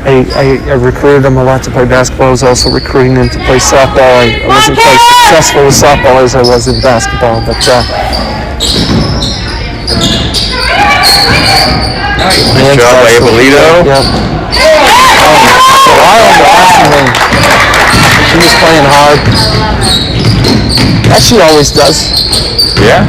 I recruited them a lot to play basketball. I was also recruiting them to play softball. I wasn't quite successful with softball as I was in basketball, but Nice job by Ippolito. Yep. Delisle in the passing lane. She was playing hard. As she always does. Yeah.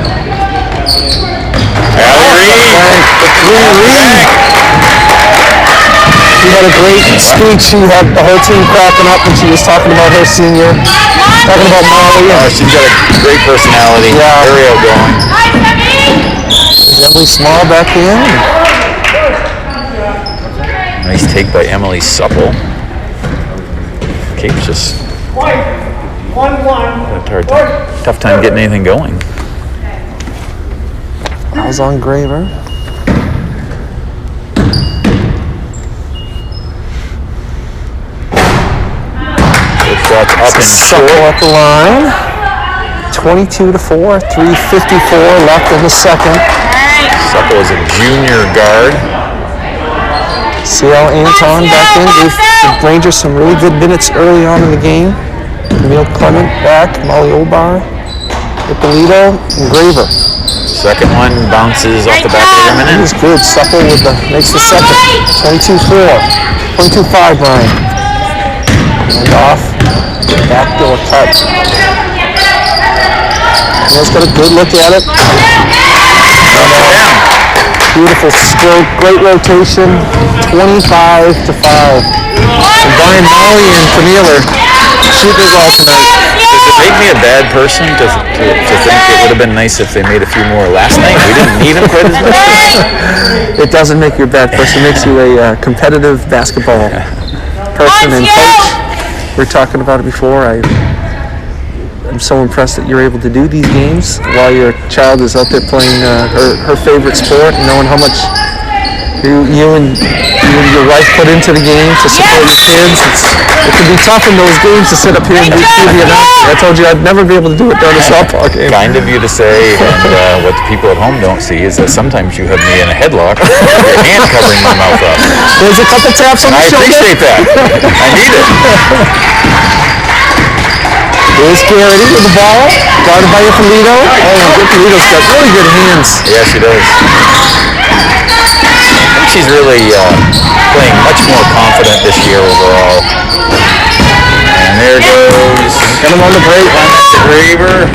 She had a great speech. She had the whole team cracking up when she was talking about her senior. Talking about Molly. She's got a great personality. Yeah. Very outgoing. Is Emily Small back in? Nice take by Emily Supple. Cape's just tough time getting anything going. Fouls on Graver. Shots up and Supple short. at the line. 22-4, 3:54 left in the second. Supple is a junior guard. CL Anton back in. Gave the Rangers some really good minutes early on in the game. Camille Clement back. Molly Obar. Ippolito and Graver. Second one bounces off the back of the rim and in. He's good. Supple with makes the second. 22-4. 22-5, Brian. And off. Backdoor cut. Neil's got a good look at it. Beautiful stroke. Great rotation. 25-5. And Brian Molly and Camille are shooting it well tonight. Does it make me a bad person to think it would have been nice if they made a few more last night? We didn't need them quite as much. It doesn't make you a bad person. It makes you a competitive basketball person and coach. We were talking about it before. I'm so impressed that you're able to do these games while your child is out there playing her favorite sport, and knowing how much you and your wife put into the game to support your kids. It can be tough in those games to sit up here and do the announcing. I told you I'd never be able to do it during a softball game. Kind of you to say, and what the people at home don't see is that sometimes you have me in a headlock with your hand covering my mouth up. There's a couple taps on the shoulder. I appreciate that. I need it. Here's Garrity with the ball, guarded by Ippolito. Oh, Ippolito's got really good hands. Yeah, she does. I think she's really playing much more confident this year overall. And there goes. Got him on the break. Graver.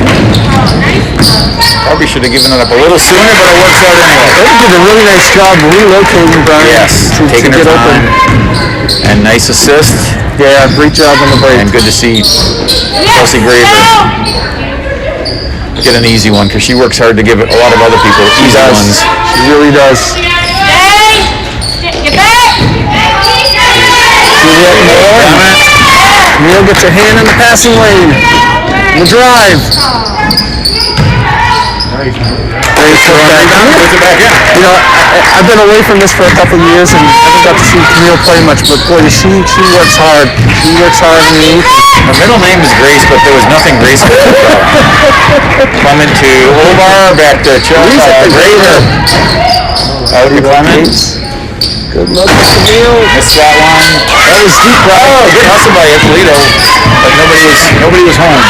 Probably should have given it up a little sooner, but it works out anyway. They did a really nice job relocating Brian. Yes, taking her get time. Open. And nice assist. Yeah, great job on the break. And good to see Chelsea Graver get an easy one, because she works hard to give a lot of other people easy ones. She really does. Juliet Moore. Neil gets her hand in the passing lane. The drive. Great throw back. You know, I've been away from this for a couple of years and haven't got to see Camille play much, but boy, she works hard. She works hard underneath. Her middle name is Grace, but there was nothing graceful about it. Clement to Obar, back to Graver. Out to Clement. Good luck to Camille. Missed that one. That was deep right. Oh, good hustle by Ippolito, but nobody was home.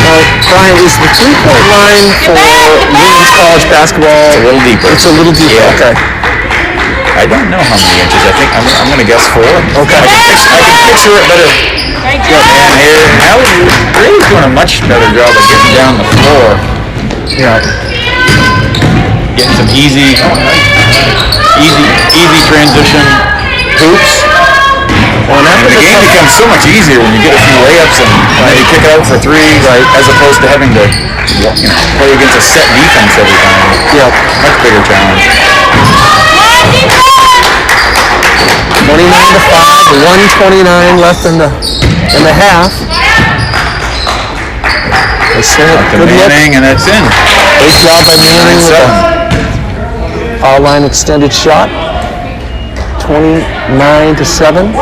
Brian, is the three-point line for women's college basketball It's a little deeper. It's a little deeper. Yeah. Okay. I don't know how many inches. I think I'm going to guess 4. Okay. I can picture it better. And here, Allie's really doing a much better job of getting down the floor. Yeah. Getting some easy transition hoops. Well, and And the game becomes so much easier when you get a few layups and then you kick it out for 3, right? As opposed to having to play against a set defense every time. Yeah. Much bigger challenge. 29-5, 1:29 left in the half. They send it. To Good look. Manning, and that's in. Great job by Manning with the foul line extended shot. 29-7.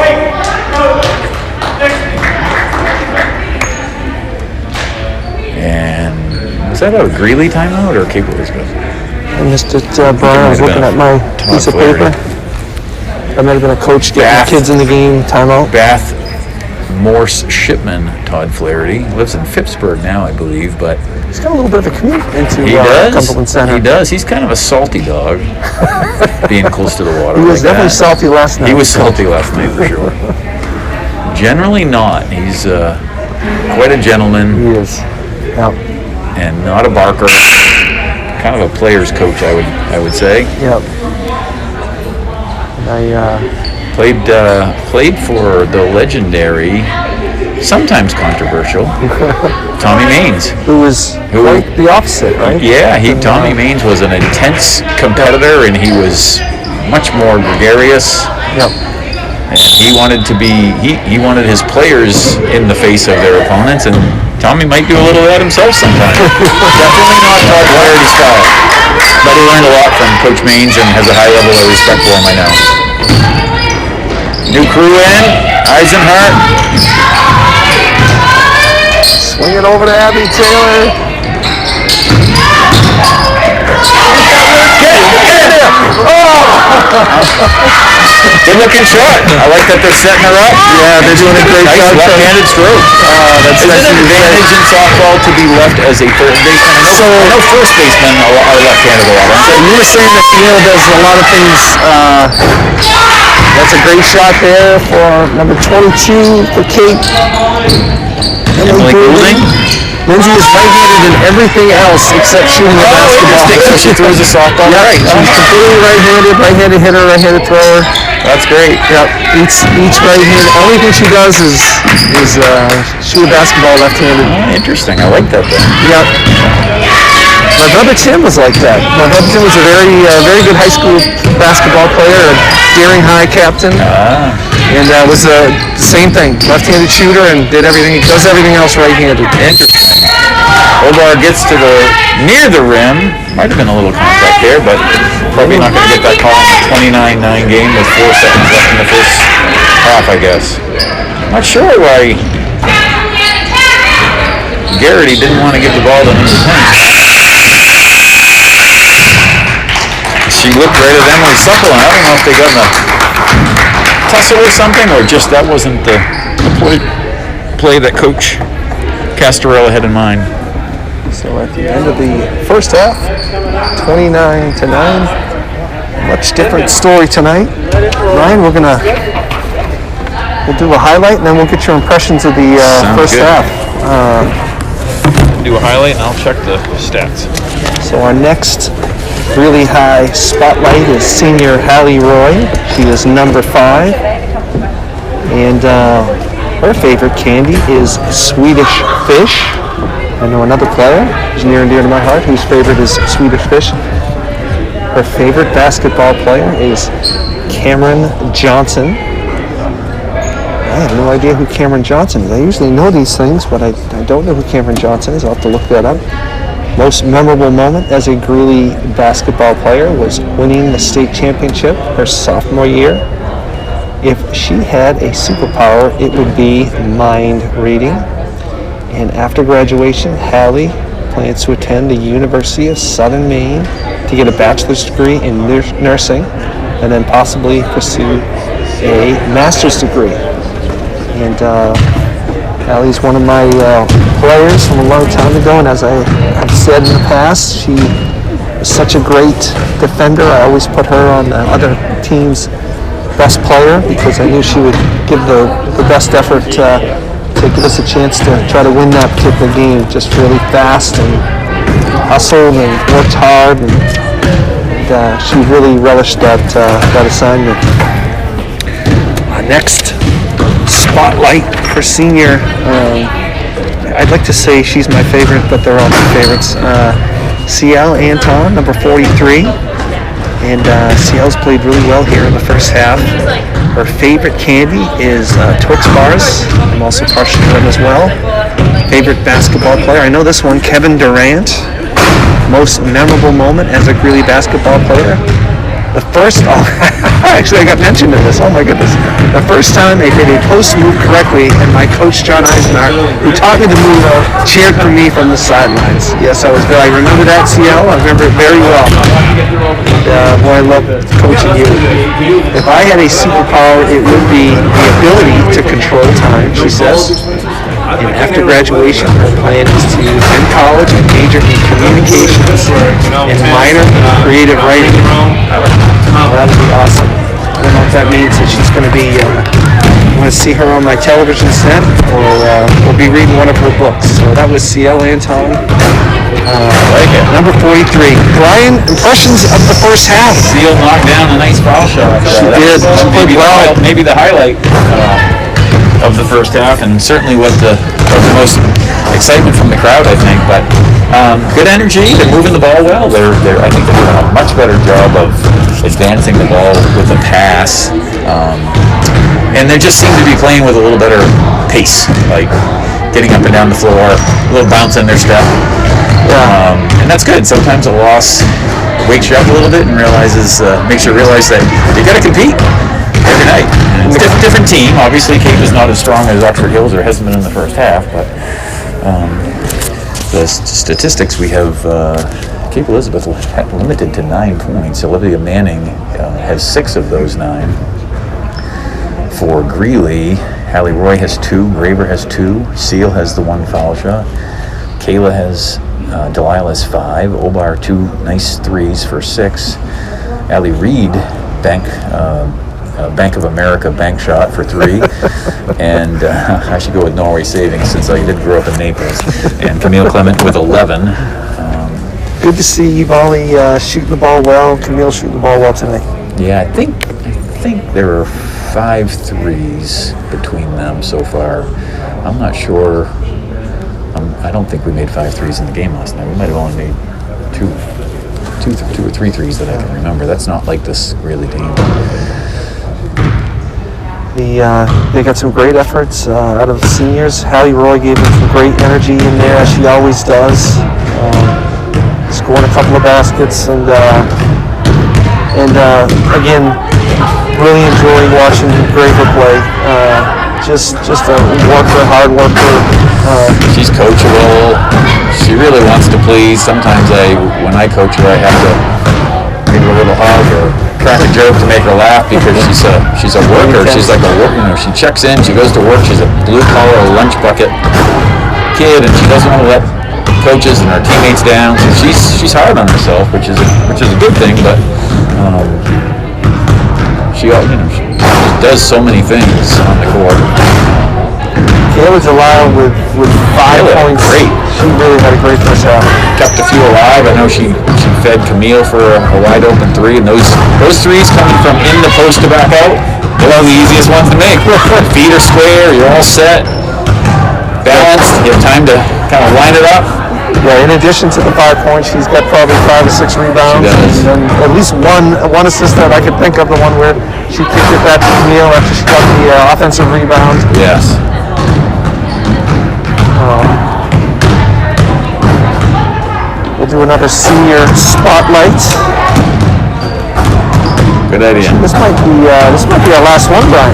And was that a Greeley timeout or Cape Elizabeth? I missed it, Brian. I was looking at my piece of paper. That might have been a coach getting the kids in the game timeout. Bath Morse Shipman, Todd Flaherty, lives in Phippsburg now, I believe, but He's got a little bit of a commute into he does. Cumberland Center. He does. He's kind of a salty dog, being close to the water. He was like definitely that. salty last night. He was salty last night for sure. Generally not. He's quite a gentleman. He is. Yep. And not a barker. Kind of a player's coach, I would say. Yep. And Played for the legendary, sometimes controversial, Tommy Maines. Who was quite the opposite, right? Yeah, Tommy Maines was an intense competitor, and he was much more gregarious. Yep. And he wanted to be, he wanted his players in the face of their opponents, and Tommy might do a little of that himself sometimes. Definitely not Todd Flaherty's style. But he learned a lot from Coach Maines and has a high level of respect for him, I know. New crew in, Eisenhart. Swing it over to Abby Taylor. Good looking shot. I like that they're setting her up. Yeah, they're doing a great Nice job. left-handed stroke. That's Is it an advantage in softball to be left as a third baseman? I know first basemen are left-handed a lot. So you were saying that Fiona does a lot of things. That's a great shot there for number 22 for Kate. Emily Goulding. Lindsay is right-handed in everything else except shooting the basketball. Interesting. So she throws a softball. Yep, Right. she's completely right-handed hitter, right-handed thrower. That's great. Yep, each right-handed. Only thing she does is shoot a basketball left-handed. Oh, interesting. I like that then. Yep. My brother Tim was like that. My brother Tim was a very good high school basketball player, a Deering High captain, and was the same thing, left-handed shooter, and does everything else right-handed. Interesting. Obar gets to near the rim. Might have been a little contact there, but probably not going to get that call in the 29-9 game with 4 seconds left in the first half, I guess. Not sure why Garrity didn't want to give the ball to number 10. She looked right at Emily Suppleton. I don't know if they got in a tussle or something, or just that wasn't the play that Coach Castorella had in mind. So at the end of the first half, 29-9. Much different story tonight. Ryan, we'll do a highlight and then we'll get your impressions of the first good. half. Do a highlight and I'll check the stats. So our next really high spotlight is senior Hallie Roy. She is number 5. And her favorite candy is Swedish Fish. I know another player who's near and dear to my heart whose favorite is Swedish Fish. Her favorite basketball player is Cameron Johnson. I have no idea who Cameron Johnson is. I usually know these things, but I don't know who Cameron Johnson is. I'll have to look that up. Most memorable moment as a Greeley basketball player was winning the state championship her sophomore year. If she had a superpower, it would be mind reading. And after graduation, Hallie plans to attend the University of Southern Maine to get a bachelor's degree in nursing and then possibly pursue a master's degree. And Allie's one of my players from a long time ago, and as I have said in the past, she is such a great defender. I always put her on the other team's best player because I knew she would give the best effort to give us a chance to try to win that particular game. Just really fast and hustled and worked hard, and she really relished that assignment. Next spotlight for senior. I'd like to say she's my favorite, but they're all my favorites. CL Anton, number 43. And CL's played really well here in the first half. Her favorite candy is Twix bars. I'm also partial to them as well. Favorite basketball player, I know this one, Kevin Durant. Most memorable moment as a Greeley basketball player. The first, actually I got mentioned in this, oh my goodness. The first time I did a post move correctly, and my coach John Eisenach, who taught me the move, cheered for me from the sidelines. Yes, I remember that, CL, I remember it very well. And boy, I love coaching you. If I had a superpower, it would be the ability to control time, she says. And after graduation, her plan is to end college and major in communications and minor in creative writing. Well, that would be awesome. I don't know if that means that she's going to be, want to see her on my television set, or we'll be reading one of her books. So that was CL Anton. Like it. Number 43. Brian, impressions of the first half? Seal knocked down a nice foul shot. She did. She played well. Maybe the highlight of the first half, and certainly what the most excitement from the crowd, I think. But good energy. They're moving the ball well. I think they're doing a much better job of advancing the ball with a pass. And they just seem to be playing with a little better pace, like getting up and down the floor, a little bounce in their step. And that's good. Sometimes a loss wakes you up a little bit and makes you realize that you got to compete every night. And it's a different team. Obviously, Cape is not as strong as Oxford Hills, or hasn't been in the first half, but the statistics we have Cape Elizabeth limited to 9 points. Olivia Manning has 6 of those 9. For Greeley, Hallie Roy has 2, Graver has 2, Seal has the 1 foul shot, Kayla has, Delilah has 5, Obar 2 nice 3s for 6, Allie Reed, Bank of America bank shot for 3, and I should go with Norway Savings since I did grow up in Naples, and Camille Clement with 11. Good to see Volley shooting the ball well. Camille shooting the ball well tonight. Yeah, I think there are 5 threes between them so far. I'm not sure. I don't think we made 5 threes in the game last night. We might have only made 2 or 3 threes that I can remember. That's not like this really team. They got some great efforts out of the seniors. Hallie Roy gave them some great energy in there, as she always does. Scoring a couple of baskets, and again, really enjoying watching Graver play. Just a worker, hard worker. She's coachable. She really wants to please. Sometimes when I coach her, I have to give her a little hug or crack a joke to make her laugh because she's a worker. She's like a worker. She checks in. She goes to work. She's a blue collar lunch bucket kid, and she doesn't want to let coaches and her teammates down. So she's hard on herself, which is a good thing. But she does so many things on the court. Kayla Delisle with 5 points. Great. She really had a great first half. Kept a few alive. I know she fed Camille for a wide open 3, and those threes coming from in the post to back out, they're the easiest ones to make. Feet are square. You're all set, balanced. You have time to kind of line it up. Yeah, in addition to the 5 points, she's got probably 5 or 6 rebounds. She does. And at least one assist that I could think of, the one where she kicked it back to Camille after she got the offensive rebound. Yes. We'll do another senior spotlight. Good idea. This might be our last one, Brian.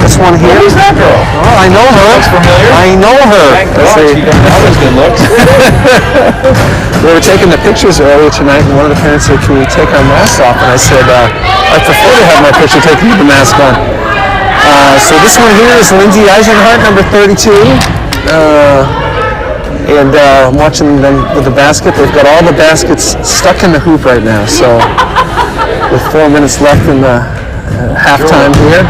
This one here. Who's that girl? Oh, I know her. Looks familiar. I know her. Thank God. She always good looks. We were taking the pictures earlier tonight, and one of the parents said, "Can we take our masks off?" And I said, "I prefer to have my picture taken with the mask on." So this one here is Lindsay Eisenhart, number 32. And I'm watching them with the basket. They've got all the baskets stuck in the hoop right now. So with 4 minutes left in the halftime here.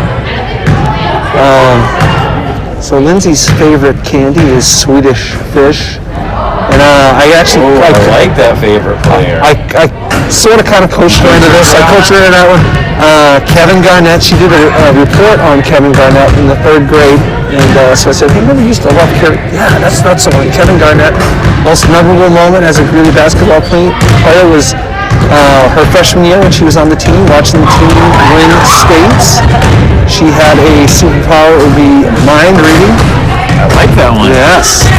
So Lindsay's favorite candy is Swedish fish. And I actually I like that favorite player. I sort of kind of coached her into this. I coached her into that one. Kevin Garnett, she did a report on Kevin Garnett in the 3rd grade. And so I said, "Hey, remember you used to love Kerry?" "Yeah, that's not so one." Kevin Garnett, most memorable moment as a Greeley basketball player was her freshman year when she was on the team, watching the team win states. She had a superpower. It would be mind reading. I like that one. Yes.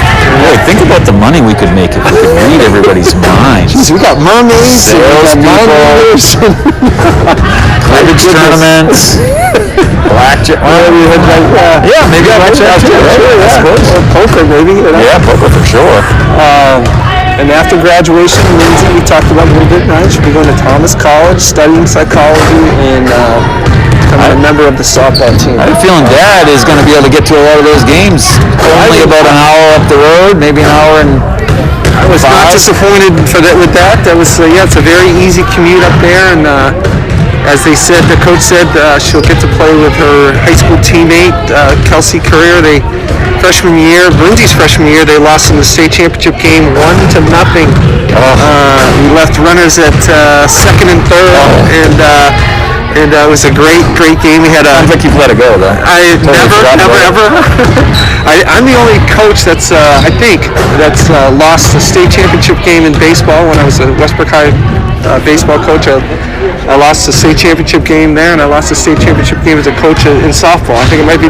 Boy, think about the money we could make if we could read everybody's minds. Jeez, we got mermaids, and we got mind readers. Cribbage tournaments. Blackjack. Yeah, maybe blackjack too, right? Yeah. I suppose. Or poker, maybe. Yeah, poker for sure. And after graduation, Lindsay, we talked about a little bit tonight. She'll be going to Thomas College, studying psychology, and becoming a member of the softball team. I have a feeling Dad is going to be able to get to a lot of those games. Only about an hour up the road, maybe an hour and I was not disappointed with that. That was, it's a very easy commute up there, and as they said, the coach said she'll get to play with her high school teammate, Kelsey Courier. Lindsay's freshman year, they lost in the state championship game 1-0. We left runners at 2nd and 3rd, and it was a great game. We had sounds like you've let it go, though. I never, ever. I'm the only coach that's lost a state championship game in baseball. When I was a Westbrook High baseball coach, I lost a state championship game there, and I lost a state championship game as a coach in softball. I think it might be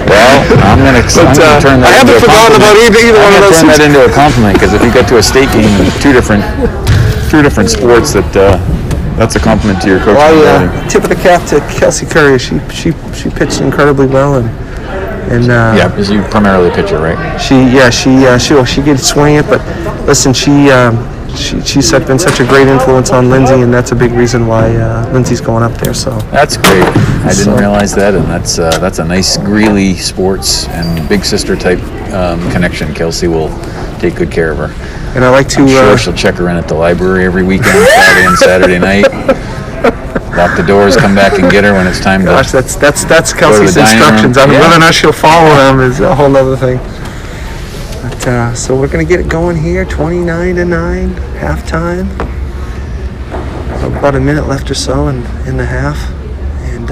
Well, I'm going to turn that I haven't forgotten about either one of those. I'm going to turn that into a compliment, because if you get to a state game in two different sports, that's a compliment to your coaching ability. Tip of the cap to Kelsey Courier. She pitched incredibly well, and yeah, because you primarily pitcher, right? She gets swing it, but listen, she she's been such a great influence on Lindsay, and that's a big reason why Lindsay's going up there. So That's great. I didn't realize that, and that's a nice Greeley sports and big sister type connection. Kelsey will take good care of her. and I like to. I'm sure she'll check her in at the library every weekend, Friday and Saturday night. Lock the doors, come back and get her when it's time to. Gosh, that's Kelsey's dining room. instructions. I mean, Yeah. whether or not she'll follow them is a whole other thing. But so we're gonna get it going here, 29-9, halftime. About a minute left or so in the half, and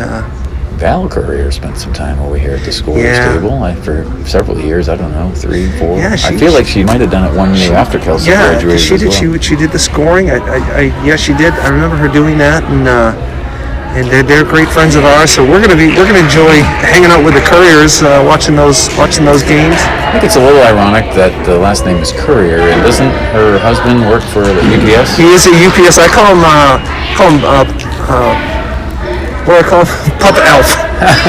Val Courier spent some time over here at the scorers Yeah. table for several years. I don't know, 3, 4. Yeah, I feel like she might have done it one year after Kelsey yeah, graduated she as did. well. She did the scoring. Yeah, she did. I remember her doing that, and they're great friends of ours. So we're gonna enjoy hanging out with the Couriers, watching those games. I think it's a little ironic that the last name is Courier, and doesn't her husband work for the UPS? He is a UPS. I call him what do I call him? Papa Elf.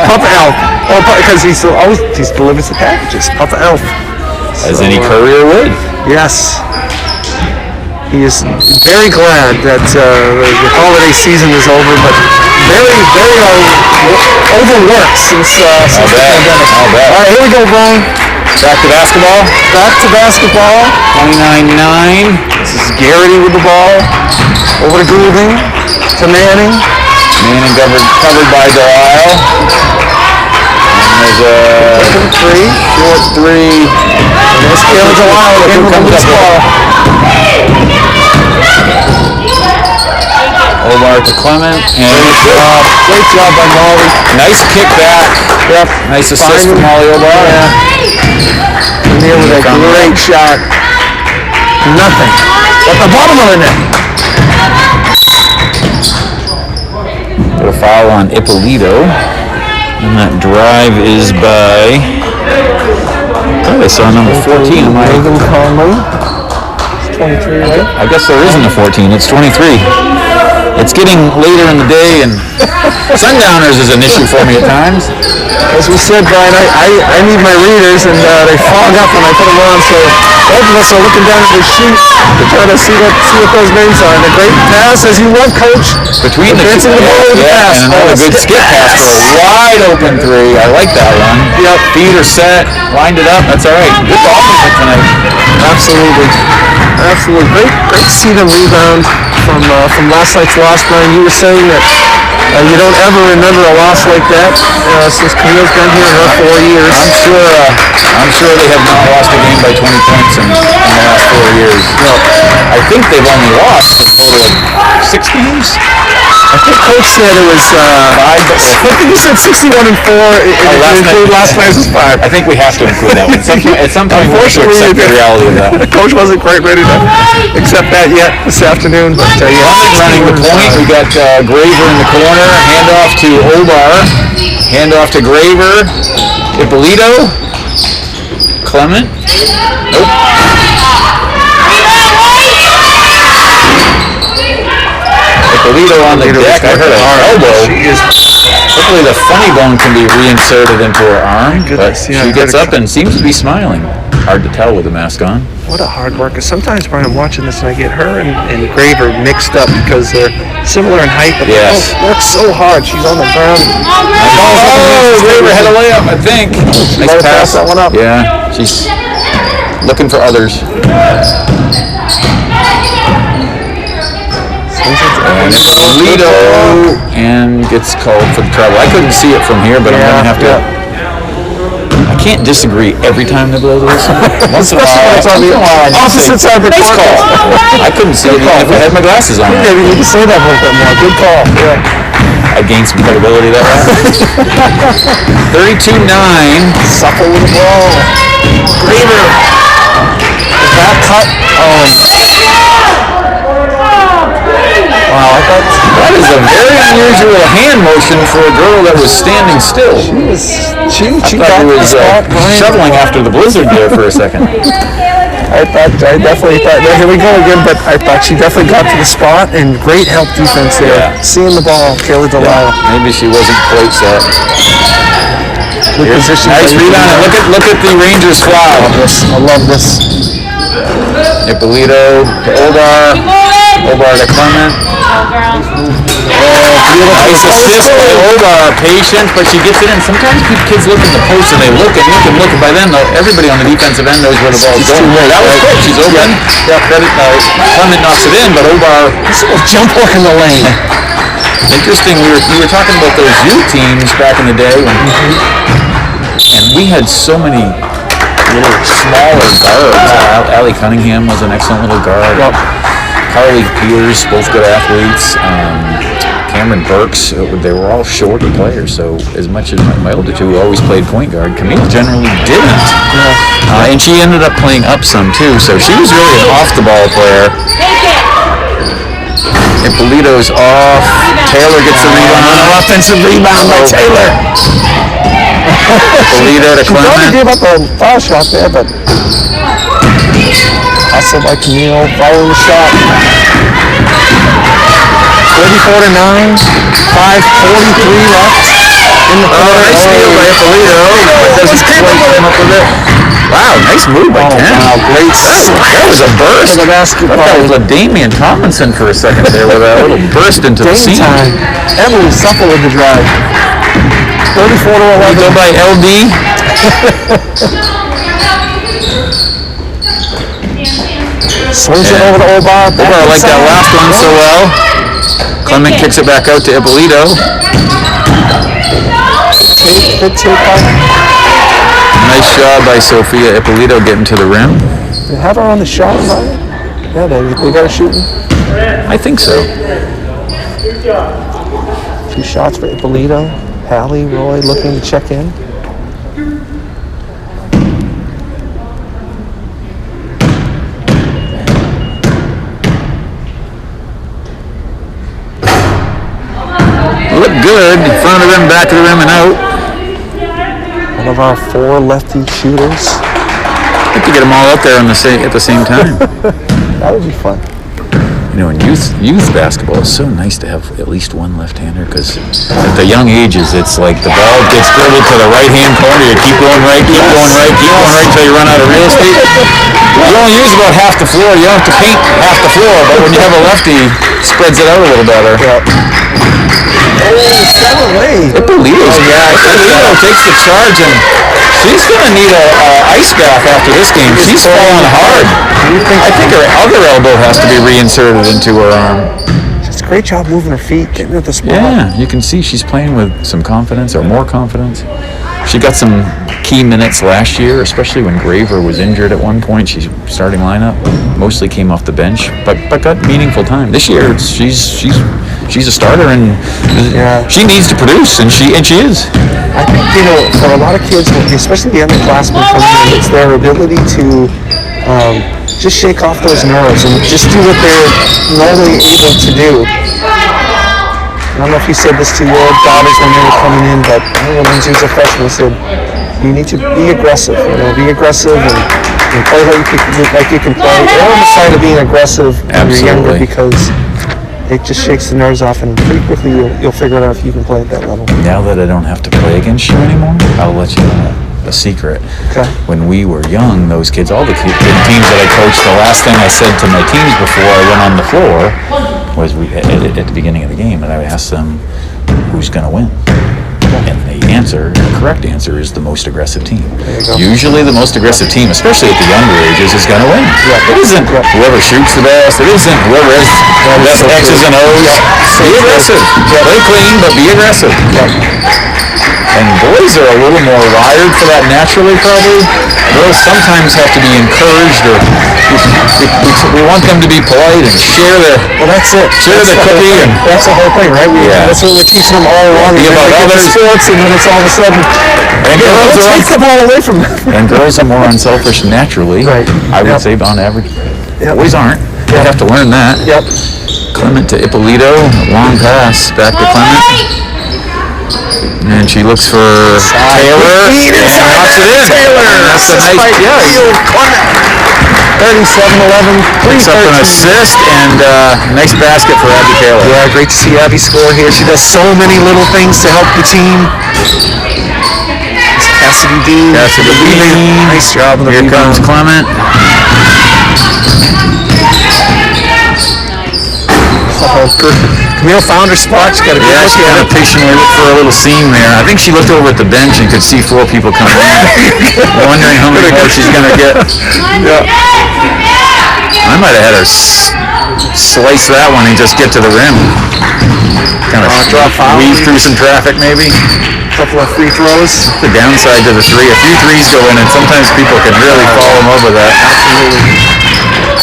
Papa Elf. Oh, because he delivers the packages. Papa Elf. As So, any courier would. Yes. He is very glad that the holiday season is over, but very overworked since the pandemic. I'll bet. All right, here we go, Brian. Back to basketball. Back to basketball. 29-9. This is Garrity with the ball. Over to Goulding. To Manning. Manning covered by Delisle. And there's a Three. short three. There's Caleb Delisle again with the Comes loose up ball. Omar to Clement. And Great job by Molly. nice kick back. Yep. Nice assist from Molly Obar. And there with a great shot. Nothing. At the bottom of the net. Got a foul on Ippolito. And that drive is by, I thought I saw number 14. Megan Conley. It's 23, right? I guess there isn't a 14. It's 23. It's getting later in the day, and sundowners is an issue for me at times. As we said, Brian, I need my readers, and they fog up when I put them on, so both of us are looking down at the sheet to try to see what those names are. And a great pass, as you love, Coach. Between the Advancing the ball with the pass. and another good skip pass for a wide open three. I like that one. Yep. Feet are set, lined it up. That's all right. Good ball movement tonight. Absolutely. Great to see them rebound from last night's loss, Brian. You were saying that you don't ever remember a loss like that since Camille's been here in her 4 years. I'm sure they have not lost a game by 20 points in the last 4 years. No. I think they've only lost a total of 6 games. I think Coach said it was 5. I think he said 61-4. Last night's was 5. I think we have to include that one. At some point, we have to accept the reality of that. Coach wasn't quite ready to accept that yet this afternoon. But Running the point, we got Graver in the corner. Handoff to Obar. Handoff to Graver. Ippolito. Clement. Nope. Ippolito on the deck. I heard an elbow. Hopefully the funny bone can be reinserted into her arm. But goodness, yeah, she I gets heard up and seems to be smiling. Hard to tell with the mask on. what a hard worker. Sometimes, Brian, I'm watching this and I get her and Graver mixed up because they're similar in height, but Yes. they both work so hard. She's on the ground. Oh, Graver had a layup, I think. Nice Might have passed that one up. Yeah, she's looking for others. And Ippolito and gets called for the trouble. I couldn't see it from here, but I'm gonna have to. I can't disagree every time they blow the whistle. Once in a while, It's on the opposite side of the nice clock. call. I couldn't see it even if I had my glasses on. Yeah, you need to say that a little bit more. Good call. Yeah. I gained some credibility that way. 32-9. Supple with the ball. Graver. Is that cut? Wow, I thought That is a very unusual hand motion for a girl that was standing still. she I got thought it the was spot. Brian. shoveling after the blizzard there for a second. I definitely thought, yeah, here we go again, but I thought she definitely got to the spot, and great help defense there. Yeah. Seeing the ball, Kayla Delisle. Maybe she wasn't quite set. Good position. Nice rebound, and look at the Rangers foul. I love this. Ippolito to Obar. Obar to Clement. Nice assist by Obar. Patient, but she gets it in. Sometimes kids look in the post and they look and look and look, and by then everybody on the defensive end knows where the ball's going. That was quick. She's open. Clement knocks it in, but Obar Jump hook in the lane. Interesting. We were talking about those youth teams back in the day, and we had so many little smaller guards. Allie Cunningham was an excellent little guard. Carly Peters, both good athletes. Cameron Burks, they were all shorter players. So as much as my older two always played point guard, Camille generally didn't. And she ended up playing up some too. So she was really an off-the-ball player. Ippolito's off. Taylor gets the rebound. An offensive rebound by Taylor. Ippolito to She probably Clement. gave up a foul shot there, but hustle by Camille, following the shot. 34-9, 5:43 left in the quarter. Nice steal by Ippolito. Doesn't quite come up with it. Wow, nice move by Ken. Wow, great. That was a burst. The basketball. That was a Damian Tomlinson for a second there with a little burst into the Game seam. time. Emily Supple with the drive. 34-11. Go by LD. Swings it over to Obar. Obar like that last one so well. Clement kicks it back out to Ippolito. Good tape by. Nice job by Sophia Ippolito getting to the rim. They have her on the shot, right? Yeah, they got her shooting. I think so. 2 shots for Ippolito. Hallie, Roy looking to check in. Look good. In front of the rim, back of the rim, and out. One of our 4 lefty shooters. I have to get them all out there at the same time. That would be fun. You know, in youth basketball, it's so nice to have at least one left-hander because at the young ages, it's like the ball gets dribbled to the right-hand corner. You keep going right, keep going right, keep going right until you run out of real estate. You only use about half the floor. You don't have to paint half the floor, but when you have a lefty, it spreads it out a little better. Ippolito takes the charge, and she's going to need an ice bath after this game. She's falling hard. I think her other elbow has to be reinserted into her arm. It's a great job moving her feet, getting at the spot. Yeah, you can see she's playing with some confidence, or more confidence. She got some key minutes last year, especially when Graver was injured at one point. She's starting lineup, mostly came off the bench, but got meaningful time. This year, she's a starter, and she needs to produce, and she is. I think, for a lot of kids, especially the underclassmen coming in, it's their ability to just shake off those nerves and just do what they're normally able to do. I don't know if you said this to your daughters when they were coming in, but when Lindsay was a freshman, said, you need to be aggressive, be aggressive and play like you can play. They're on the side of being aggressive when you're younger because it just shakes the nerves off, and pretty quickly you'll figure out if you can play at that level. Now that I don't have to play against you anymore, I'll let you know a secret. Okay. When we were young, those kids, all the teams that I coached, the last thing I said to my teams before I went on the floor was at the beginning of the game, and I would ask them who's going to win. And the correct answer is the most aggressive team. Usually the most aggressive team, especially at the younger ages, is going to win. It isn't whoever shoots the best. It isn't whoever has the best X's and O's. Be aggressive. Play clean, but be aggressive. And boys are a little more wired for that naturally, probably. Girls sometimes have to be encouraged, or we want them to be polite and share the cookie. And That's the whole thing, right? That's what we're teaching them all along. Be about others. Sports, and then it's all of a sudden, take the ball away from them. And girls are more unselfish naturally. Right. I would say on average. Boys aren't. They have to learn that. Yep. Clement to Ippolito, long pass back to Clement. And she looks for Taylor and knocks it in. Taylor. That's a nice, 37-11. picks up an assist and nice basket for Abby Taylor. Yeah, great to see Abby score here. She does so many little things to help the team. Cassidy D. Nice job. On the Here rebound. comes Clement. Oh, good. Camille found her spot. She got a good Yeah, look she at kind it. of patiently looked for a little seam there. I think she looked over at the bench and could see 4 people coming in, wondering how many more she's going to get. I might have had her slice that one and just get to the rim. Kind of weave through some traffic, maybe. Couple of free throws. The downside to the three. A few threes go in, and sometimes people can really fall in love with that.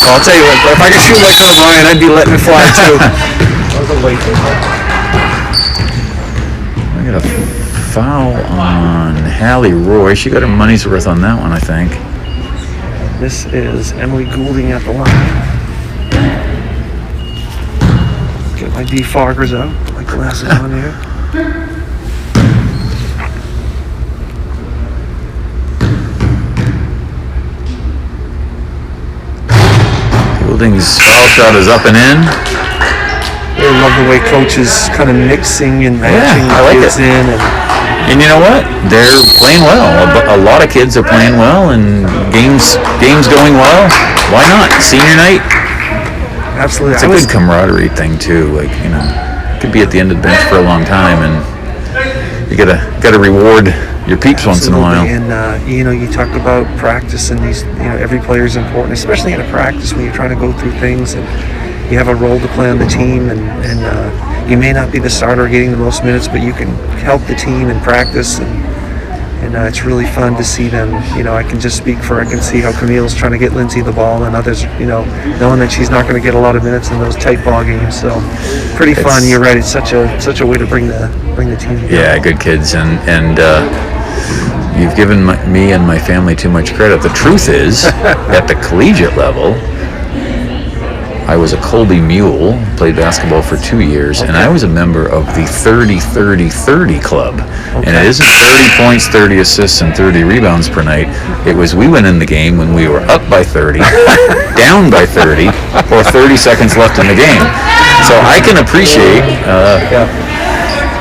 Well, I'll tell you what, if I could shoot like her, Ryan, I'd be letting it fly too. I got a foul on Hallie Roy. She got her money's worth on that one, I think. This is Emily Goulding at the line. Get my defoggers out, put my glasses on here. Goulding's foul shot is up and in. I love the way coaches kind of mixing and matching I like kids it. in. And you know what? They're playing well. A lot of kids are playing well, and games going well. Why not? Senior night. Absolutely. It's a good camaraderie thing too. Like, you know, could be at the end of the bench for a long time, and you gotta reward your peeps once in a while. And you know, you talk about practice, and these, you know, every player is important, especially in a practice when you're trying to go through things and you have a role to play on the team, and you may not be the starter getting the most minutes, but you can help the team in practice, and it's really fun to see them. You know, I can just speak for, I can see how Camille's trying to get Lindsay the ball, and others, you know, knowing that she's not going to get a lot of minutes in those tight ball games. So pretty fun. You're right. It's such a way to bring the team together. Yeah, good kids, and you've given me and my family too much credit. The truth is, at the collegiate level, I was a Colby Mule, played basketball for 2 years, and I was a member of the 30-30-30 club. And it isn't 30 points, 30 assists, and 30 rebounds per night. It was we went in the game when we were up by 30, down by 30, or 30 seconds left in the game. So I can appreciate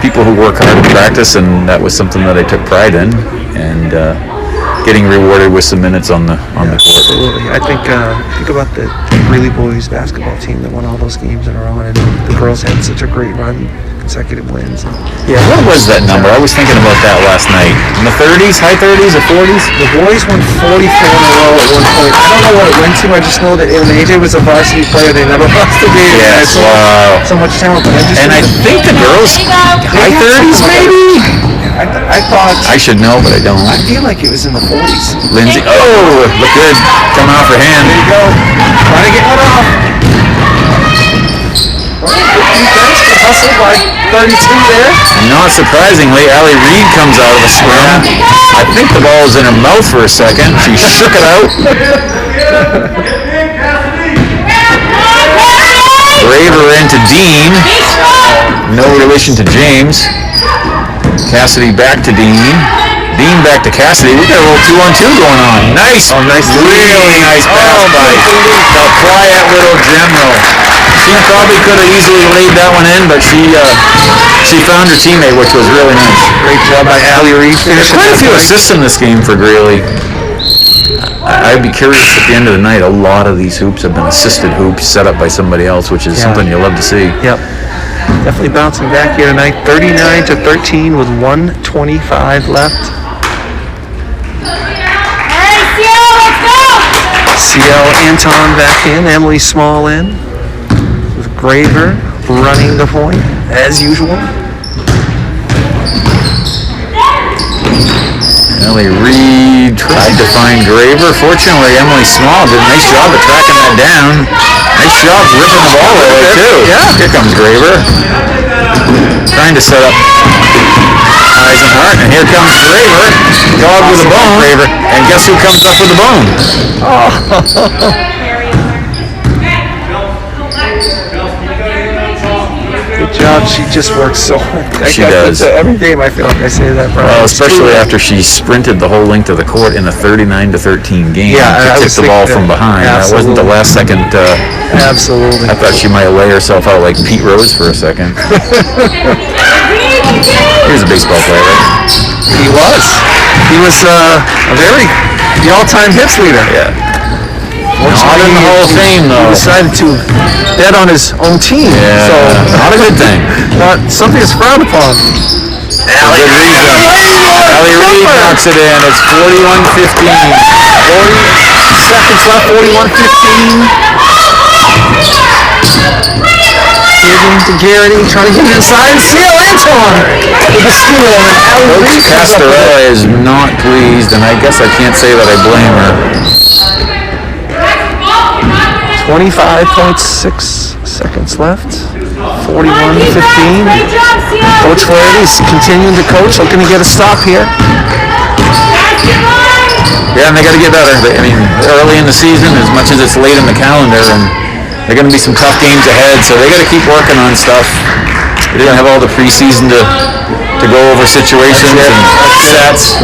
people who work hard in practice, and that was something that I took pride in, and getting rewarded with some minutes on the court. Absolutely. I think about the Greeley boys basketball team that won all those games in a row, and the girls had such a great run, consecutive wins. Yeah, what was that number? I was thinking about that last night. In the 30s, high 30s, or 40s? The boys won 44 in a row at one point. I don't know what it went to. I just know that when AJ was a varsity player, they never lost a game. Yes, wow. So much talent. But I think the girls, high 30s maybe? I thought. I should know, but I don't. I feel like it was in the 40s. Lindsay, oh, look good. Coming off her hand. There you go. Trying to get one off. Defense to hustle by 32 there. Not surprisingly, Allie Reed comes out of the scrum. I think the ball was in her mouth for a second. She shook it out. Braver into Dean. No relation to James. Cassidy back to Dean. Dean back to Cassidy. We got a little 2-on-2 going on. Nice. Oh, nice. Really nice pass by the quiet little general. She probably could have easily laid that one in, but she found her teammate, which was really nice. Great job by Allie Reed. There's quite a few assists in this game for Greeley. I'd be curious at the end of the night. A lot of these hoops have been assisted hoops set up by somebody else, which is something you love to see. Yep. Definitely bouncing back here tonight. 39-13 with 1:25 left. CL Anton back in. Emily Small in. With Graver running the point as usual. Ellie Reed tried to find Graver. Fortunately, Emily Small did a nice job of tracking that down. Nice job ripping the ball away, too. Yeah. Here comes Graver. Trying to set up Eisenhart, and here comes Graver. Dog with a bone. Graver. And guess who comes up with the bone? Good job. She just works so hard. She does. Every game I feel like I say that, Brian. Well, especially after she sprinted the whole length of the court in a 39-13 game to tip the ball from behind. That wasn't the last second. Absolutely. I thought she might lay herself out like Pete Rose for a second. He was a baseball player, right? He was. He was the all-time hits leader. Yeah. Not in the Hall of Fame, He though. decided to bet on his own team. Yeah, So not a good thing. not something that's frowned upon. Good reason. Allie Reed knocks it in. It's 41-15. 40 seconds left. 41-15. Giving to Garrity, trying to get it inside. Seal Anton with the steal. And Allie Reed comes up with it. Castorella is not pleased, and I guess I can't say that I blame her. 25.6 seconds left. 41-15. Coach Flaherty's continuing to coach, looking to get a stop here. Yeah, and they got to get better. I mean, early in the season, as much as it's late in the calendar, and they're going to be some tough games ahead, so they got to keep working on stuff. They didn't have all the preseason to go over situations and sets.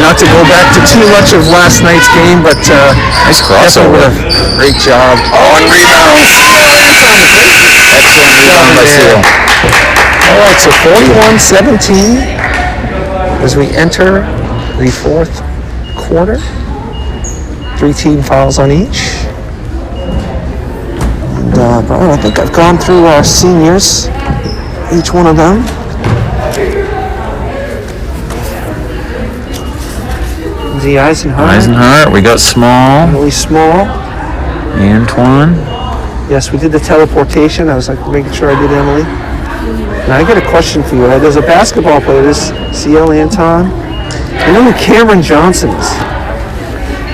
Not to go back to too much of last night's game, but Nice crossover. great job. Oh, and rebound! Excellent rebound by Seal. All right, so 41-17 as we enter the fourth quarter. 3 team fouls on each. And Brian, I think I've gone through our seniors, each one of them. The Eisenhart, we got Small, Really small. Antoine. Yes, we did the teleportation. I was like making sure I did Emily. Now I got a question for you. There's a basketball player, this CL Anton. You know who Cameron Johnson is?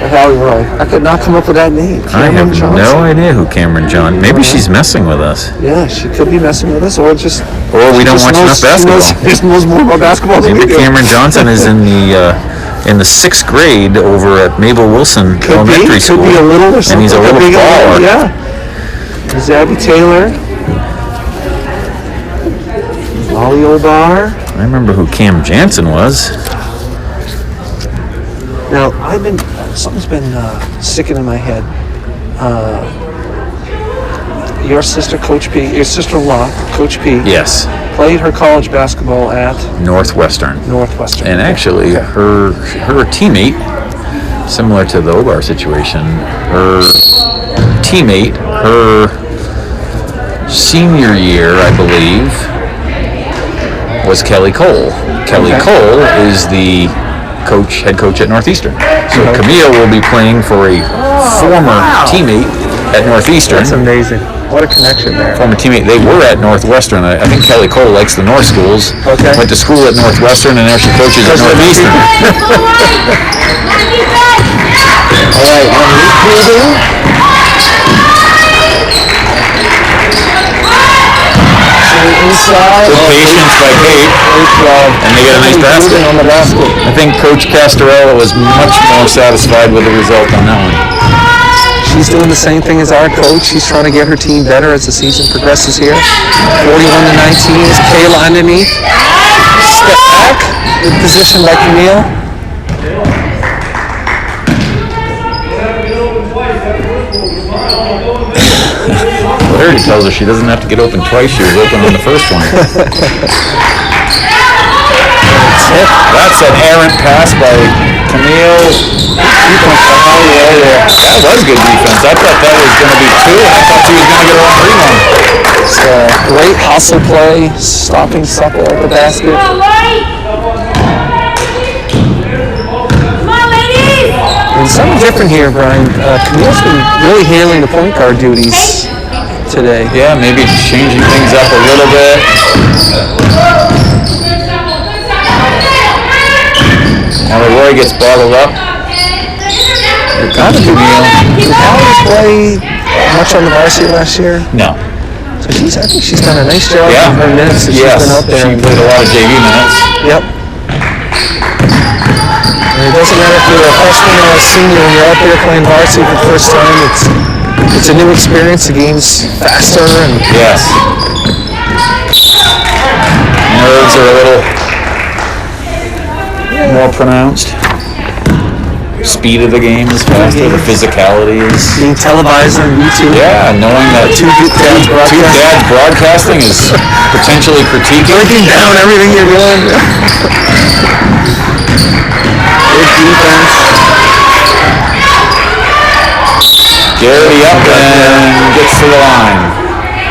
Or Hallie Roy. I could not come up with that name. I Cameron have Johnson. no idea who Cameron John. Maybe she's messing with us. Yeah, she could be messing with us, or just. Or we don't just watch enough basketball. She just knows more about basketball than we Maybe do. Cameron Johnson is in the 6th grade over at Mabel Wilson Elementary School. Could be a little or something. And he's a little Could be baller. Yeah. There's Abby Taylor. Molly Obar. I remember who Cam Jansen was. Now, something's been sticking in my head. Your sister, Coach P, your sister-in-law, Coach P, Yes, played her college basketball at Northwestern. Northwestern. And actually, her teammate, similar to the Obar situation, her teammate, her senior year, I believe, was Kelly Cole. Kelly Cole is the head coach at Northeastern. So Camille will be playing for a former teammate at Northeastern. That's amazing. What a connection there. Former teammate. They were at Northwestern. I think Kelly Cole likes the North schools. Okay. Went to school at Northwestern, and now she coaches at Northeastern. All right, inside. Good patience by Kate, and they get a nice basket. On the basket. I think Coach Castorella was much more satisfied with the result on that one. She's doing the same thing as our coach. She's trying to get her team better as the season progresses here. 41-19 is Kayla underneath. Step back. Good position by Camille. Clarity tells her she doesn't have to get open twice. She was open on the first one. That's an errant pass by Camille. That was good defense. I thought that was going to be 2, and I thought she was going to get her own rebound. It's a great hustle play, stopping Supple at the basket. And something different here, Brian. Camille's been really handling the point guard duties today. Yeah, maybe changing things up a little bit. Now Roy gets bottled up. Here comes Camille. Did Hallie play much on the varsity last year? No. So I think she's done a nice job Yeah. of her minutes that she's been out there. She played a lot of JV minutes. Yep. And it doesn't matter if you're a freshman or a senior, when you're out there playing varsity for the first time, it's a new experience. The game's faster and Yes. Nerves are a little more pronounced. Speed of the game is faster. The physicality is. being televised on YouTube. Yeah, knowing that two dads broadcasting is potentially critiquing. Breaking down everything you're doing. Good defense. Garrity up and gets to the line.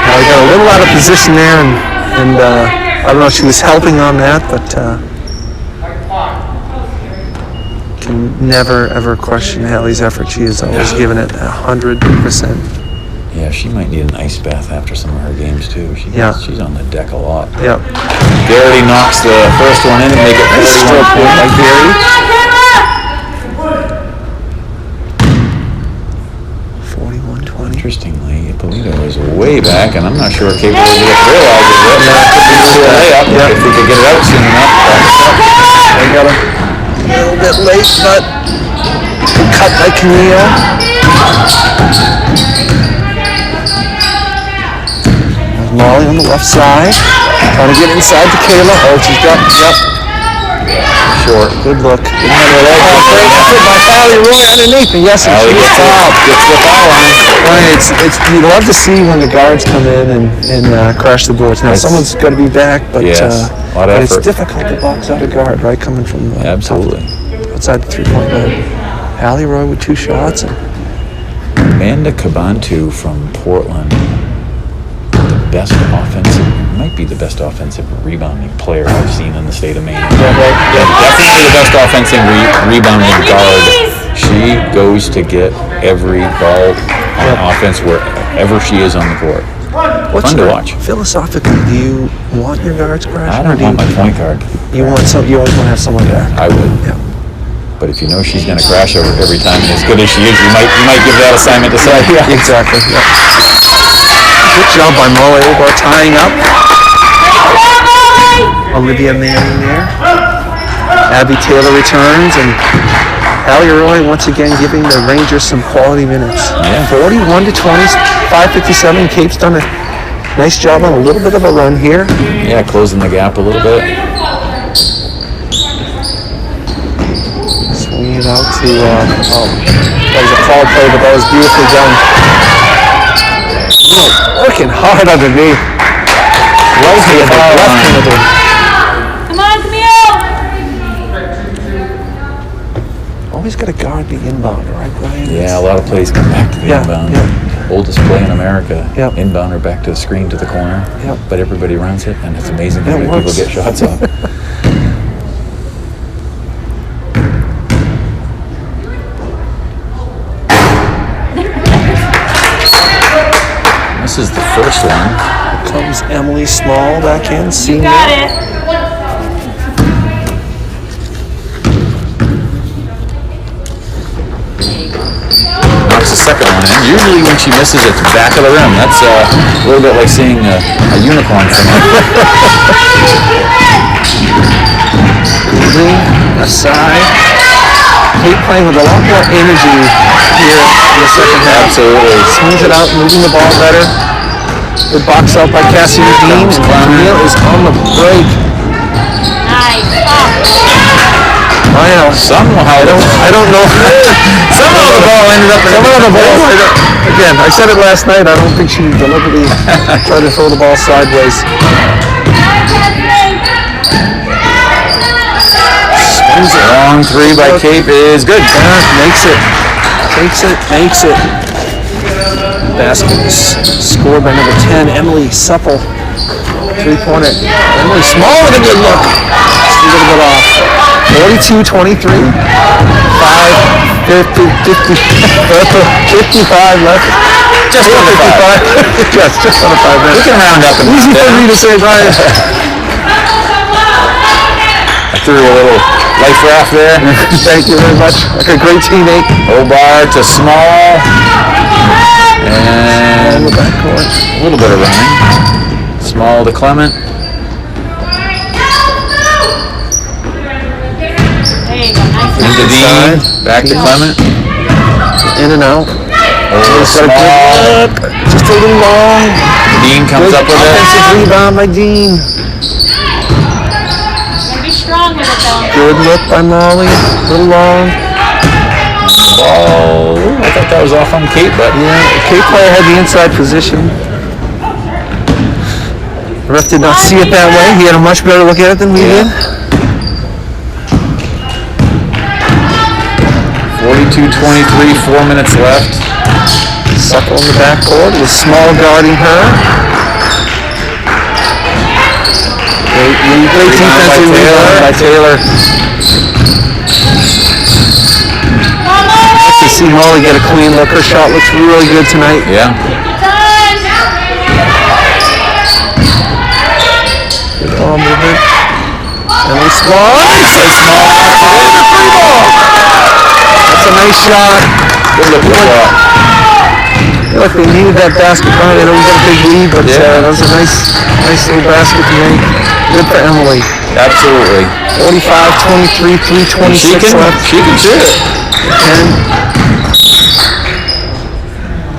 Now we got a little out of position there, and I don't know if she was helping on that, but can never ever question Hallie's effort. She has always given it 100%. Yeah, she might need an ice bath after some of her games too. She's on the deck a lot. Yep. Garrity knocks the first one in and make it 41 point by Garrity. 41-20. Interestingly, Polito is way back, and I'm not sure if Cable realizes it. Could be a layup if we could get it out soon enough. They got a little bit late, but cut by Camille. Molly on the left side, trying to get inside to Kayla. Oh, she's got, short. Good look. Great effort by Hallie Roy underneath. And yes, and she gets fouled. Gets the foul line. Right, you love to see when the guards come in and crash the boards. Now, someone's got to be back, but, a lot of it's effort. difficult to box out a guard, right, coming from Absolutely. outside the three-point line. Hallie Roy with 2 shots. And Amanda Cabantu from Portland. Might be the best offensive rebounding player I've seen in the state of Maine. Definitely the best offensive rebounding guard. She goes to get every ball on offense wherever she is on the court. Fun to watch. Philosophically, do you want your guards crashing? I don't want my point guard. You always want to have someone back. I would. Yeah. But if you know she's going to crash every time, and as good as she is, you might give that assignment to somebody else. Exactly. Yeah. Good job by Molly Obar tying up. Olivia Manning there. Abby Taylor returns, and Hallie Roy once again giving the Rangers some quality minutes. Yeah. 41-20, 5:57. Cape's done a nice job on a little bit of a run here. Yeah, closing the gap a little bit. Swinging it out to, that was a foul play, but that was beautifully done. Working hard underneath. Left-handed. Come on, Camille! Always got to guard the inbounder, right, Brian? Yeah, a lot of plays come back to the inbound. Yeah. Oldest play in America. Yep. Inbounder back to the screen to the corner. Yep. But everybody runs it, and it's amazing how It many people works. get shots off. This is the first one. Comes Emily Small back in, senior. Got it. Knocks the second one in. Usually when she misses, it's back of the rim. That's a little bit like seeing a unicorn from her. Left side. Kate playing with a lot more energy here in the second half. Absolutely. Swings it out, moving the ball better. Good box out by Cassie Dean, and Camille is on the break. Nice. I know. Somehow, I don't know. somehow the ball ended up in The ball. Again, I said it last night. I don't think she deliberately tried to throw the ball sideways. Swings it. Long three by Cape is good. Makes it. Makes it. Basket is scored by number 10, Emily Supple. 3-pointer. Emily Small with a good look. She's a little bit off. 42-23. 55 left. Just under 5. Yes, just under 5 minutes. We can round up. Easy for me to say, Brian. I threw a little life raft there. Thank you very much. Like a great teammate. Obar to Small. And the backcourt. a little bit of running. Small to Clement. There you go. Nice. Into Dean. Back to Clement. In and out. Small. Just a little long. Dean comes up with it. Offensive rebound by Dean. Gotta be strong with it though. Good look by Molly. A little long. Ball. I thought that was off on Kate, but Yeah, the Cape player had the inside position. The ref did not see it that way. He had a much better look at it than we did. 42-23, 4 minutes left. Suckle in the backboard with Small guarding her. Great defensive rebound by Taylor. Nice to see Molly get a clean look. Her shot looks really good tonight. Yeah. Good ball movement. Emily Small. That's a nice shot. Good looking shot. I feel like they needed that basket. I know we got a big lead, but that was a nice little basket to make. Good for Emily. Absolutely. 45-23, 3:26 left. She can shoot it.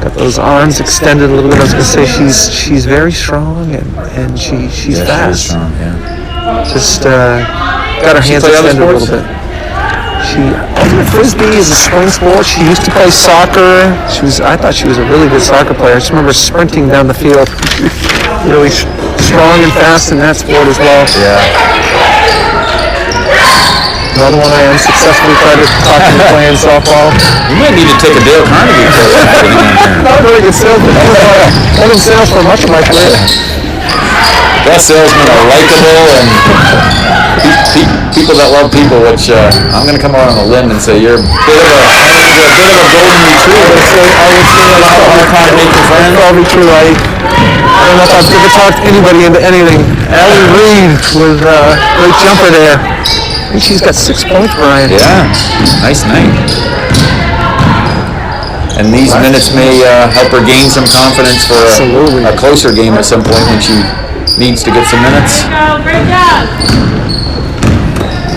Got those arms extended a little bit. I was gonna say she's very strong and she's fast. She is strong, yeah. Just got her hands play other extended a little sports? bit. Ultimate Frisbee is a spring sport. She used to play soccer. I thought she was a really good soccer player. I just remember sprinting down the field. Really strong and fast in that sport as well. Yeah. Another one I unsuccessfully tried to talk into playing softball. You might need to take a Dale Carnegie course. Not a very good salesman. I didn't sales for much of my career. Best salesmen are likable and people that love people, which I'm going to come out on a limb and say you're a bit of a golden retriever. I would say a lot of hard time to make your friend. Probably true. I don't know if I've ever talked anybody into anything. Allie Reed with a great jumper there. I think she's got 6 points, Brian. Yeah, nice night. And these minutes may help her gain some confidence for a closer game at some point when she needs to get some minutes. Great job.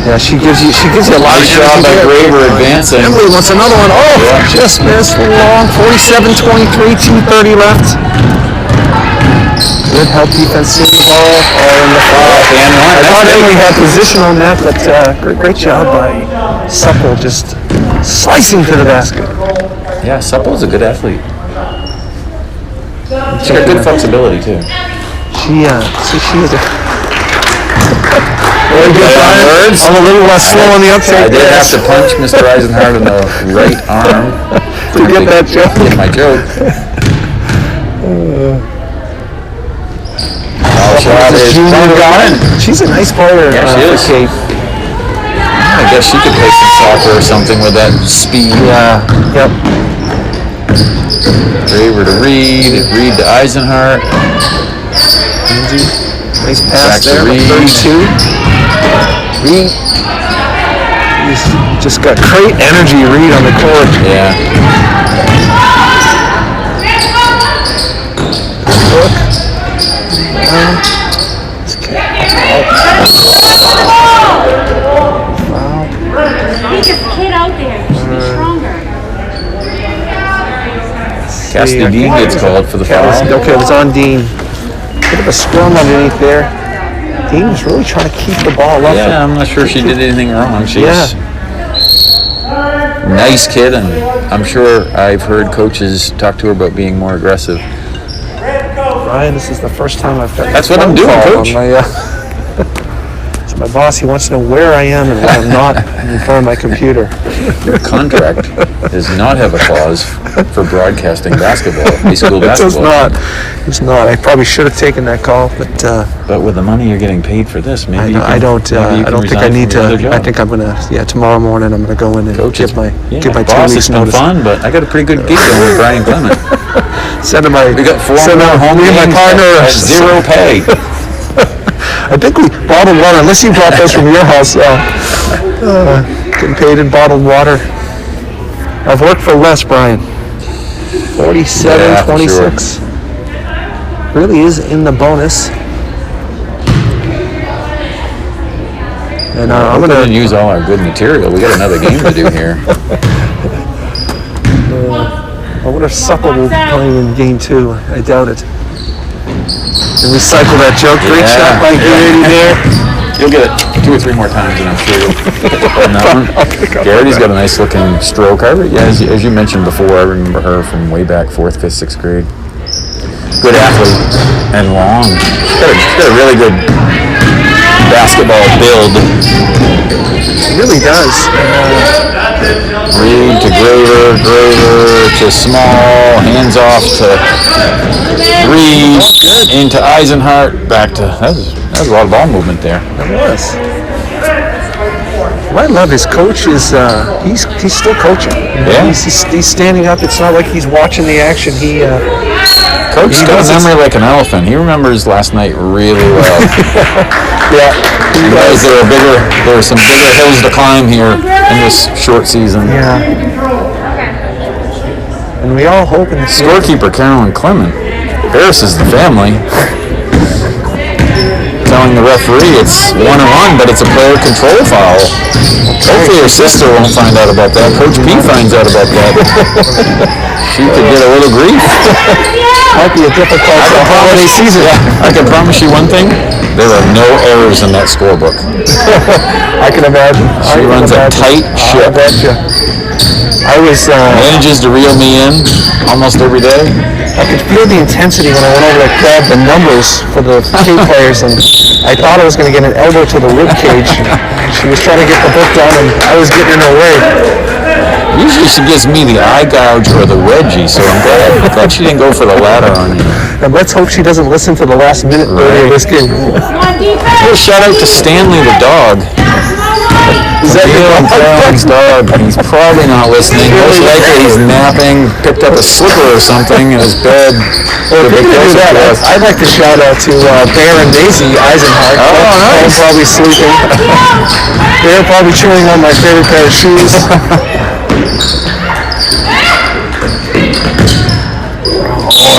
Yeah, she gives you a lot of Nice job by Graver advancing. Emily wants another one. Oh, just missed long. 47-23, 2:30 left. Good help defense, seeing the ball all in the foul. I thought Emily had position on that, but great job by Supple, just slicing to the basket. Yeah, Supple's a good athlete. She's got good flexibility too. She is a very good words. I'm a little less slow on the uptake. I did have to punch Mr. Eisenhart in the right arm to get that joke. Get my joke. She's a nice player. Yeah, she is. Kate. I guess she could play some soccer or something with that speed. Yeah. Yep. Graver to Reed to Eisenhart. Nice pass there. Reed. 32. Reed. He's just got great energy. Reed on the court. Yeah. Look. Take this kid out there. You should be stronger. Cassidy Dean gets called for the foul. Okay, it was on Dean. Bit of a scrum underneath there. Dean was really trying to keep the ball up. Yeah, I'm not sure she did anything wrong. She's nice kid, and I'm sure I've heard coaches talk to her about being more aggressive. Ryan, this is the first time I've got. That's what I'm doing, Coach. So my boss, he wants to know where I am and when I'm not in front of my computer. Your contract does not have a clause for broadcasting basketball, high school basketball. It's not. I probably should have taken that call, but with the money you're getting paid for this, maybe I don't think I need to. I think I'm gonna. Yeah, tomorrow morning I'm gonna go in and Coach, get my 2 boss, weeks it's been notice. fun, but I got a pretty good gig going with Brian Clement. We got 4 more home me and my games partner at zero pay. I think we bottled water, unless you brought those from your house. Getting paid in bottled water. I've worked for less, Brian. 47-26. Sure. Really is in the bonus. And I'm We're gonna going to use all our good material. We got another game to do here. I wonder if Supple will be playing in game 2. I doubt it. And recycle that joke. Great shot by Garrity there. You'll get it 2 or 3 more times, and I'm sure you'll pick up on that one. Garrity's got a nice looking stroke. As you mentioned before, I remember her from way back 4th, 5th, 6th grade. Good athlete and long. She's got a really good basketball build. It really does. Reed to Graver, Graver to Small, hands off to Reed, into Eisenhart, back to, that was a lot of ball movement there. It was. What I love his coach is he's still coaching. Yeah. He's standing up. It's not like he's watching the action. Coach's got a memory like an elephant. He remembers last night really well. Yeah. Because there were some bigger hills to climb here in this short season. Yeah. And we all hope in the Scorekeeper Carolyn Clement. Harris is the family. Telling the referee it's 1-1, but it's a player control foul. Hopefully her sister won't find out about that. Coach P finds out about that. She could get a little grief. Might be a difficult holiday season. I can promise you one thing. There are no errors in that scorebook. I can imagine. She runs a tight ship. I bet you. I was Manages to reel me in almost every day. I could feel the intensity when I went over to grab the numbers for the K players, and I thought I was going to get an elbow to the rib cage. She was trying to get the book done, and I was getting in her way. Usually she gives me the eye gouge or the wedgie, so I'm glad she didn't go for the latter on you. And let's hope she doesn't listen to the last minute of this game. Shout out to Stanley the dog. Is that Carolyn's dog? He's probably not listening. Most likely he's napping, picked up a slipper or something in his bed. Well, if you're going to do that, I'd like to shout out to Bear and Daisy Eisenhart. Oh, nice. They're probably sleeping. They're probably chewing on my favorite pair of shoes.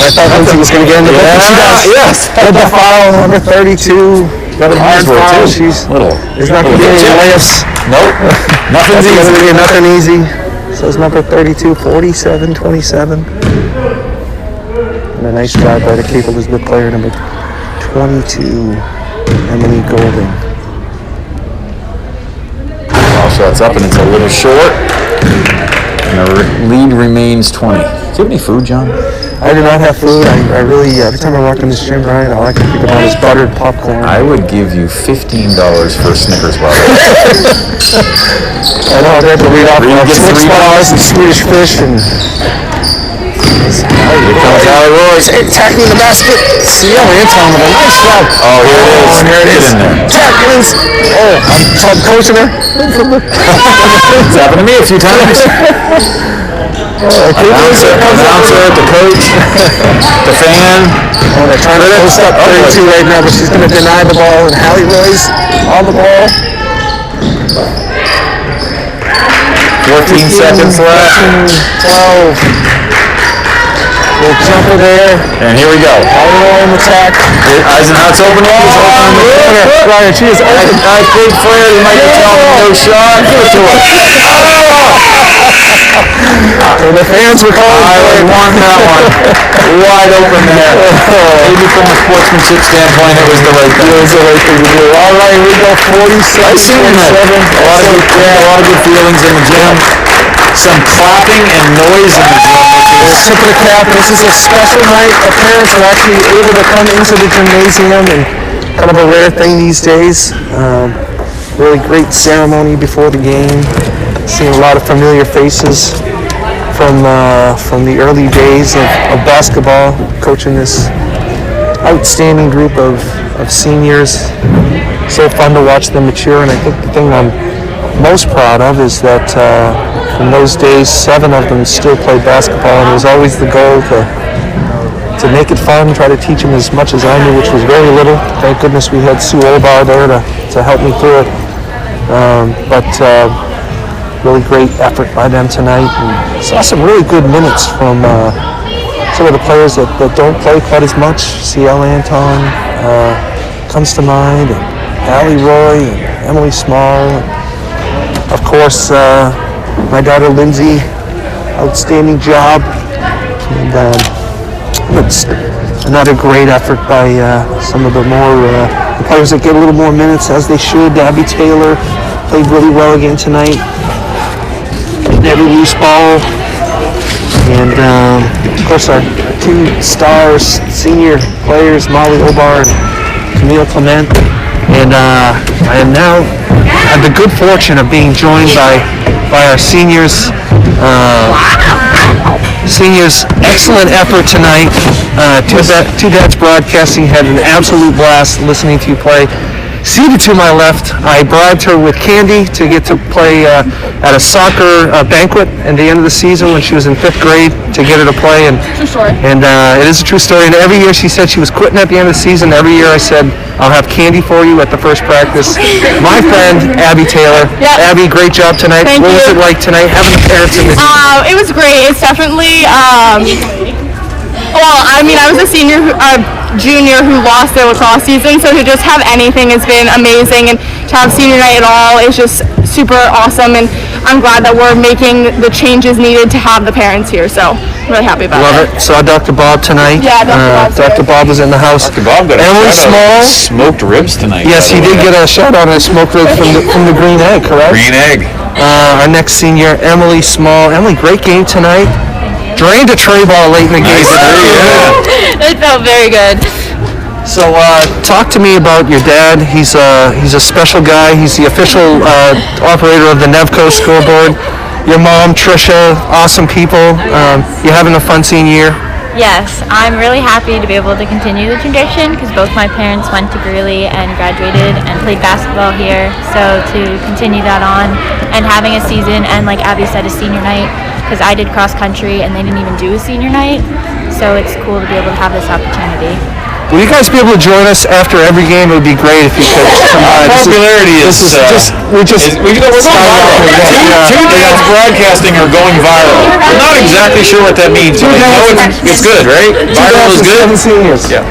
I thought Lindsay was going to get in the book. Yes. Had the foul, number 32. Got a hard foul. She's there's not going to be any layups. Nope. Nothing's That's going to easy. be nothing easy. So it's number 32, 47-27. And a nice drive by the Cape Elizabeth player, number 22, Emily Golding. Ball shot's up and it's a little short. And the lead remains 20. Do you have any food, John? I do not have food. I really, every time I walk in this gym, Brian, all I can think about is buttered popcorn. I would give you $15 for a Snickers bar. I know, I'd have to read off Twix bars and Swedish fish and... Here comes Allie Roy. Tackling the basket. CL Anton with a nice job. Oh, here it is. Here it is. Get in there. Tackling's. I'm coaching her. It's happened to me a few times. Announcer, the coach, the fan. Oh, they're trying to post up 32 right now, but she's going to deny the ball, and Hallie Roy's on the ball. 14 seconds left. 12. Little jumper there. And here we go. Hallie Roy on the attack. Eisenhower's open. He's open in the corner. Ryan, she is open. I think Flair, he might be telling him no shot. Give it to her. And the fans were calling I for would it. want that one. Wide open there. Maybe from a sportsmanship standpoint, it was the right thing. It was the right thing to do. All right, here we go. 47. I've seen that. A lot of good feelings in the gym. Some clapping and noise in the gym. Tip of the cap. This is a special night. The parents are actually able to come into the gymnasium, and kind of a rare thing these days. Really great ceremony before the game. Seeing a lot of familiar faces from the early days of basketball, coaching this outstanding group of seniors. So fun to watch them mature, and I think the thing I'm most proud of is that in those days, 7 of them still played basketball, and it was always the goal to make it fun, try to teach them as much as I knew, which was very little. Thank goodness we had Sue Olbar there to help me through it. But really great effort by them tonight, and saw some really good minutes from some of the players that don't play quite as much. CL Anton comes to mind, and Allie Roy, and Emily Small, and of course my daughter Lindsay, outstanding job, and it's another great effort by some of the more the players that get a little more minutes, as they should. Abby Taylor played really well again tonight. Every loose ball, and of course our 2 stars, senior players, Molly Obar and Camille Clement. And I am now have the good fortune of being joined by our seniors. Seniors, excellent effort tonight. Two Dads Broadcasting had an absolute blast listening to you play. Seated to my left, I bribed her with candy to get to play at a soccer banquet at the end of the season when she was in 5th grade to get her to play. And, True story. And it is a true story. And every year she said she was quitting at the end of the season. Every year I said, I'll have candy for you at the first practice. My friend, Abby Taylor. Yep. Abby, great job tonight. Thank what was you. it like tonight having the parents in the It was great. It's definitely, well, I mean, I was a junior who lost their lacrosse season, so to just have anything has been amazing, and to have senior night at all is just super awesome, and I'm glad that we're making the changes needed to have the parents here, so I'm really happy about Love it. Saw Dr. Bob tonight. Yeah, Dr. Bob's Dr. Bob was in the house. Dr. Bob got a Emily shout Small. out. Smoked ribs tonight. Yes, he did get a shout out on a smoked rib from the Green Egg, correct? Green egg. Our next senior, Emily Small. Emily, great game tonight. Drained a tray ball late in the game. It felt very good. So, talk to me about your dad. He's a special guy. He's the official operator of the Nevco scoreboard. Your mom, Trisha, awesome people. You having a fun senior year? Yes, I'm really happy to be able to continue the tradition because both my parents went to Greeley and graduated and played basketball here. So to continue that on and having a season and, like Abby said, a senior night, because I did cross country and they didn't even do a senior night. So it's cool to be able to have this opportunity. Will you guys be able to join us after every game? It would be great if you could come by. Popularity is we're going viral. Two Dads Broadcasting are going viral. We're not exactly sure what that means, but I know it's good, right? Viral is good. 7 seniors. Yeah.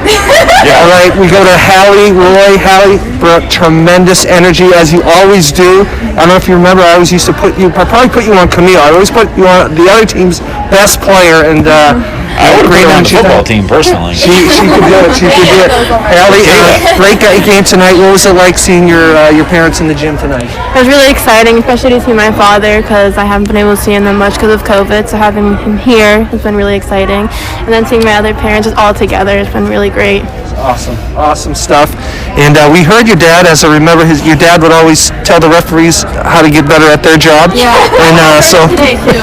All right, we go to Hallie, Roy. Hallie brought tremendous energy, as you always do. I don't know if you remember, I always used to I probably put you on Camille. I always put you on the other team's best player, and I would have put her on the football team, personally. She could do it. She could do it. Hallie, great game tonight. What was it like seeing your parents in the gym tonight? It was really exciting, especially to see my father, because I haven't been able to see him that much because of COVID, so having him here has been really exciting. And then seeing my other parents just all together has been really great. Awesome stuff. And we heard your dad, as I remember, your dad would always tell the referees how to get better at their job. Yeah. And so Today too.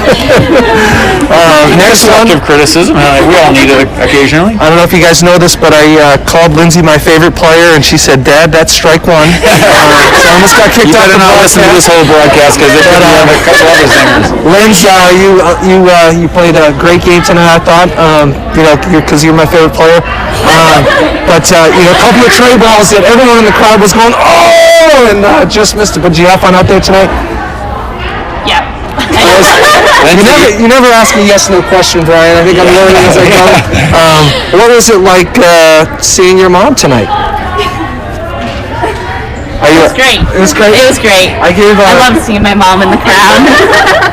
next one. Constructive criticism. We all need it occasionally. I don't know if you guys know this, but I called Lindsay my favorite player, and she said, "Dad, that's strike one." So I almost got kicked You off better the not listen to this whole broadcast because they have a couple other singers. Linz, you played a great game tonight, I thought. Because you're my favorite player. But a couple of tray balls that everyone in the crowd was going, oh, and just missed it. But did you have fun out there tonight? Yeah. You never ask a yes/no question, Brian. I think I'm learning as I go. What was it like seeing your mom tonight? It was great. It was great. It was great. I love seeing my mom in the crowd.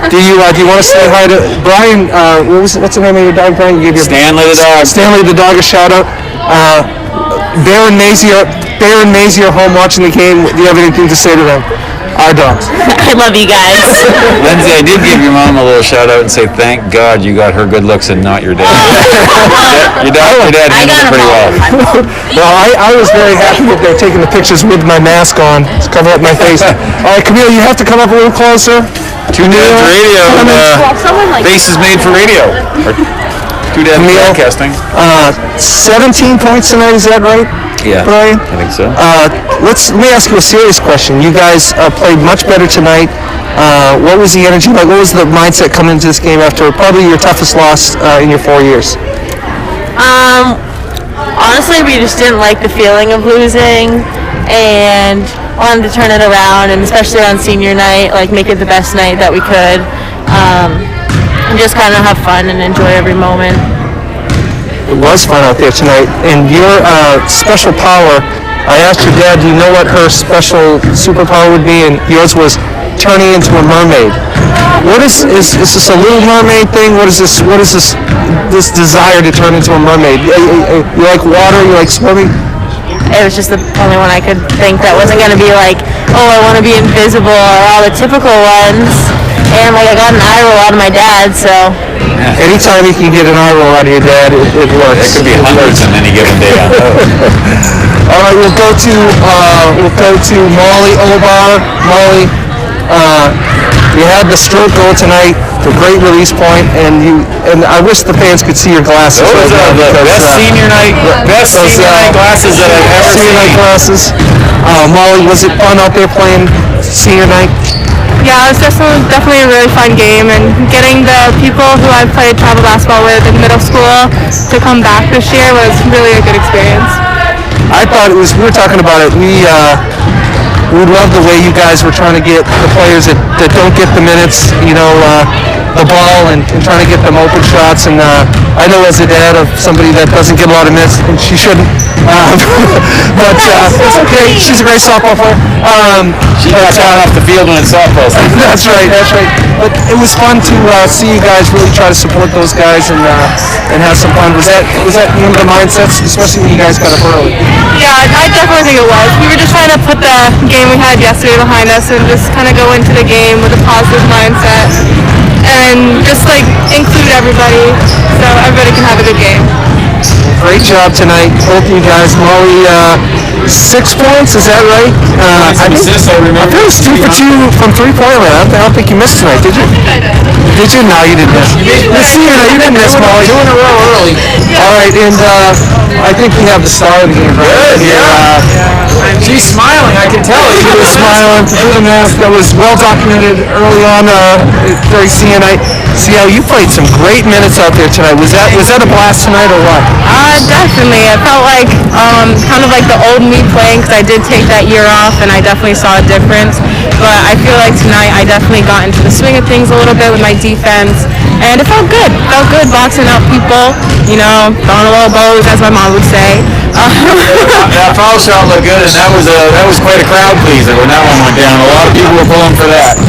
Do you want to say hi to Brian? What's the name of your dog, Brian? You gave your Stanley the dog. Stanley the dog a shout out. Bear and Maisie are home watching the game. Do you have anything to say to them? Our dogs. I love you guys. Lindsay, I did give your mom a little shout out and say thank God you got her good looks and not your dad. Your dad handled it pretty well. Well, I was very happy that they're taking the pictures with my mask on to cover up my face. All right, Camille, you have to come up a little closer. Two Dads Radio. Face is made for radio. Or Two Dads Broadcasting. 17 points tonight, is that right? Yeah, Brian? I think so. Let me ask you a serious question. You guys played much better tonight. What was the energy like? What was the mindset coming into this game after probably your toughest loss in your 4 years? Honestly, we just didn't like the feeling of losing and wanted to turn it around, and especially on senior night, like make it the best night that we could, and just kind of have fun and enjoy every moment. It was fun out there tonight. And your special power, I asked your dad, do you know what her special superpower would be? And yours was turning into a mermaid. What is this a Little Mermaid thing? What is this desire to turn into a mermaid? You like water? You like swimming? It was just the only one I could think that wasn't going to be like, oh, I want to be invisible or all the typical ones. And like I got an eye roll out of my dad, so. Anytime you can get an eye roll out of your dad, it works. There could be hundreds on any given day on those. All right, we'll go to Molly Obar. Molly, you had the stroke goal tonight, the great release point, and I wish the fans could see your glasses. Those are the best senior night glasses that I've ever senior seen. night glasses. Molly, was it fun out there playing senior night? Yeah, it was definitely a really fun game, and getting the people who I played travel basketball with in middle school to come back this year was really a good experience. I thought we were talking about it, we love the way you guys were trying to get the players that don't get the minutes, the ball and trying to get them open shots. And I know as a dad of somebody that doesn't get a lot of minutes, and she shouldn't, but it's okay. She's a great softball player. She got shot off the field when it's softball. That's right. But it was fun to see you guys really try to support those guys and have some fun. Was that one of the mindsets, especially when you guys got up early? Yeah, I definitely think it was. We were just trying to put the game we had yesterday behind us and just kind of go into the game with a positive mindset and just include everybody so everybody can have a good game. Great job tonight, both of you guys. Molly, 6 points, is that right? I remember. I thought it was 2 for 2 from three-point line. I don't think you missed tonight, did you? Did you? No, you didn't miss. You didn't miss, Molly. 2 in a row early. All right, and I think we have the star of the game right here. She's smiling, I can tell. She was smiling through the mask. That was well documented early on during senior night. CL, you played some great minutes out there tonight. Was that a blast tonight or what? Definitely. It felt like kind of like the old me playing because I did take that year off and I definitely saw a difference. But I feel like tonight I definitely got into the swing of things a little bit with my defense. And it felt good. It felt good boxing out people, throwing a little bows, as my mom would say. That foul shot looked good, and that was quite a crowd pleaser when that one went down. A lot of people were pulling for that.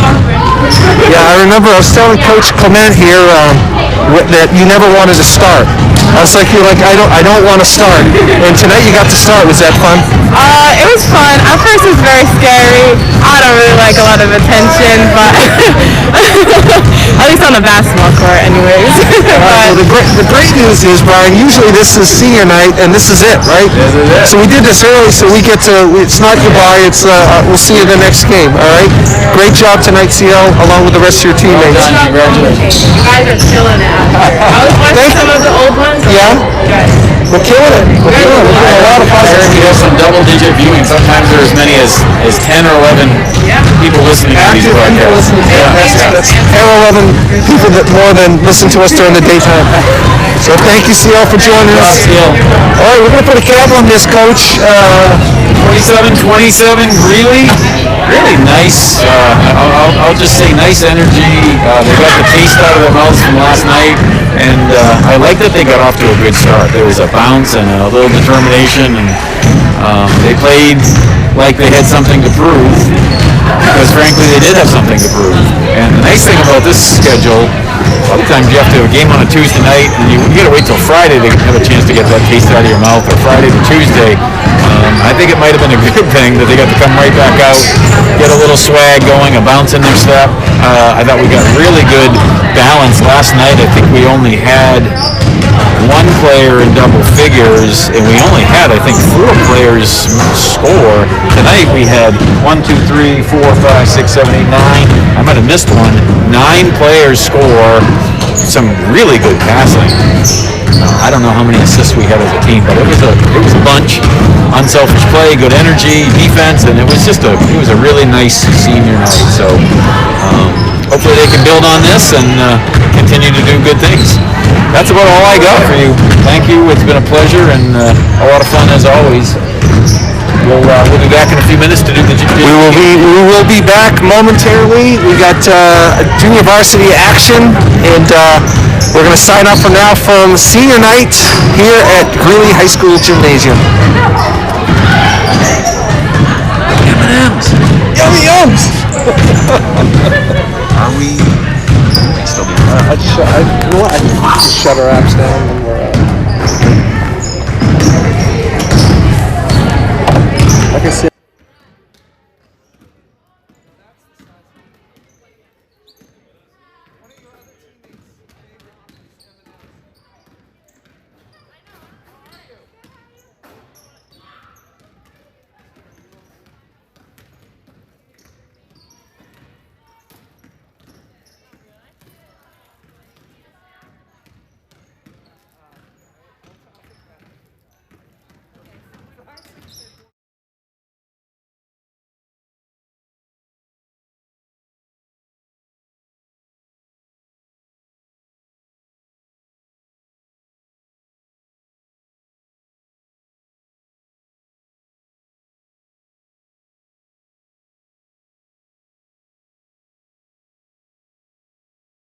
Yeah, I remember I was telling Coach Clement here that you never wanted to start. I was like, I don't want to start. And tonight you got to start. Was that fun? It was fun. At first it was very scary. I don't really like a lot of attention, but at least on the basketball court anyways. Well, the great news is, Brian, usually this is senior night and this is it, right? This is it. So we did this early so we get to, it's not goodbye, it's we'll see you the next game, all right? Great job tonight, CL, along with the rest of your teammates. Congratulations. You guys are killing it. I was watching some of the old ones. Yeah? We're killing it. We're killing it. We're getting a lot of I heard positive. you have some double-digit viewing. Sometimes there are as many as 10 or 11 people listening to these Active people broadcasts. listening. That's 10 or 11 people that more than listen to us during the daytime. So thank you, CL, for joining us. CL. All right, we're going to put a cap on this, Coach. 27, really nice. I'll just say nice energy. They got the taste out of their mouths from last night, and I like that they got off to a good start. There was a bounce and a little determination, and they played like they had something to prove, because frankly they did have something to prove. And the nice thing about this schedule, a lot of times you have to have a game on a Tuesday night, and you got to wait till Friday to have a chance to get that taste out of your mouth, or Friday to Tuesday. I think it might have been a good thing that they got to come right back out, get a little swag going, a bounce in their step. I thought we got really good balance last night. I think we only had one player in double figures, and we only had, I think, 4 players score. Tonight we had 1, 2, 3, 4, 5, 6, 7, 8, 9. I might have missed one. 9 players score. Some really good passing. I don't know how many assists we had as a team, but it was a bunch. Unselfish play, good energy, defense, and it was a really nice senior night. So hopefully they can build on this and continue to do good things. That's about all I got for you. Thank you. It's been a pleasure and a lot of fun as always. We'll be back in a few minutes to do the. We will be back momentarily. We got junior varsity action, and we're going to sign up for now from senior night here at Greeley High School Gymnasium. M&M's. Yummy yums. Are we? Still be. I'd shut our apps down.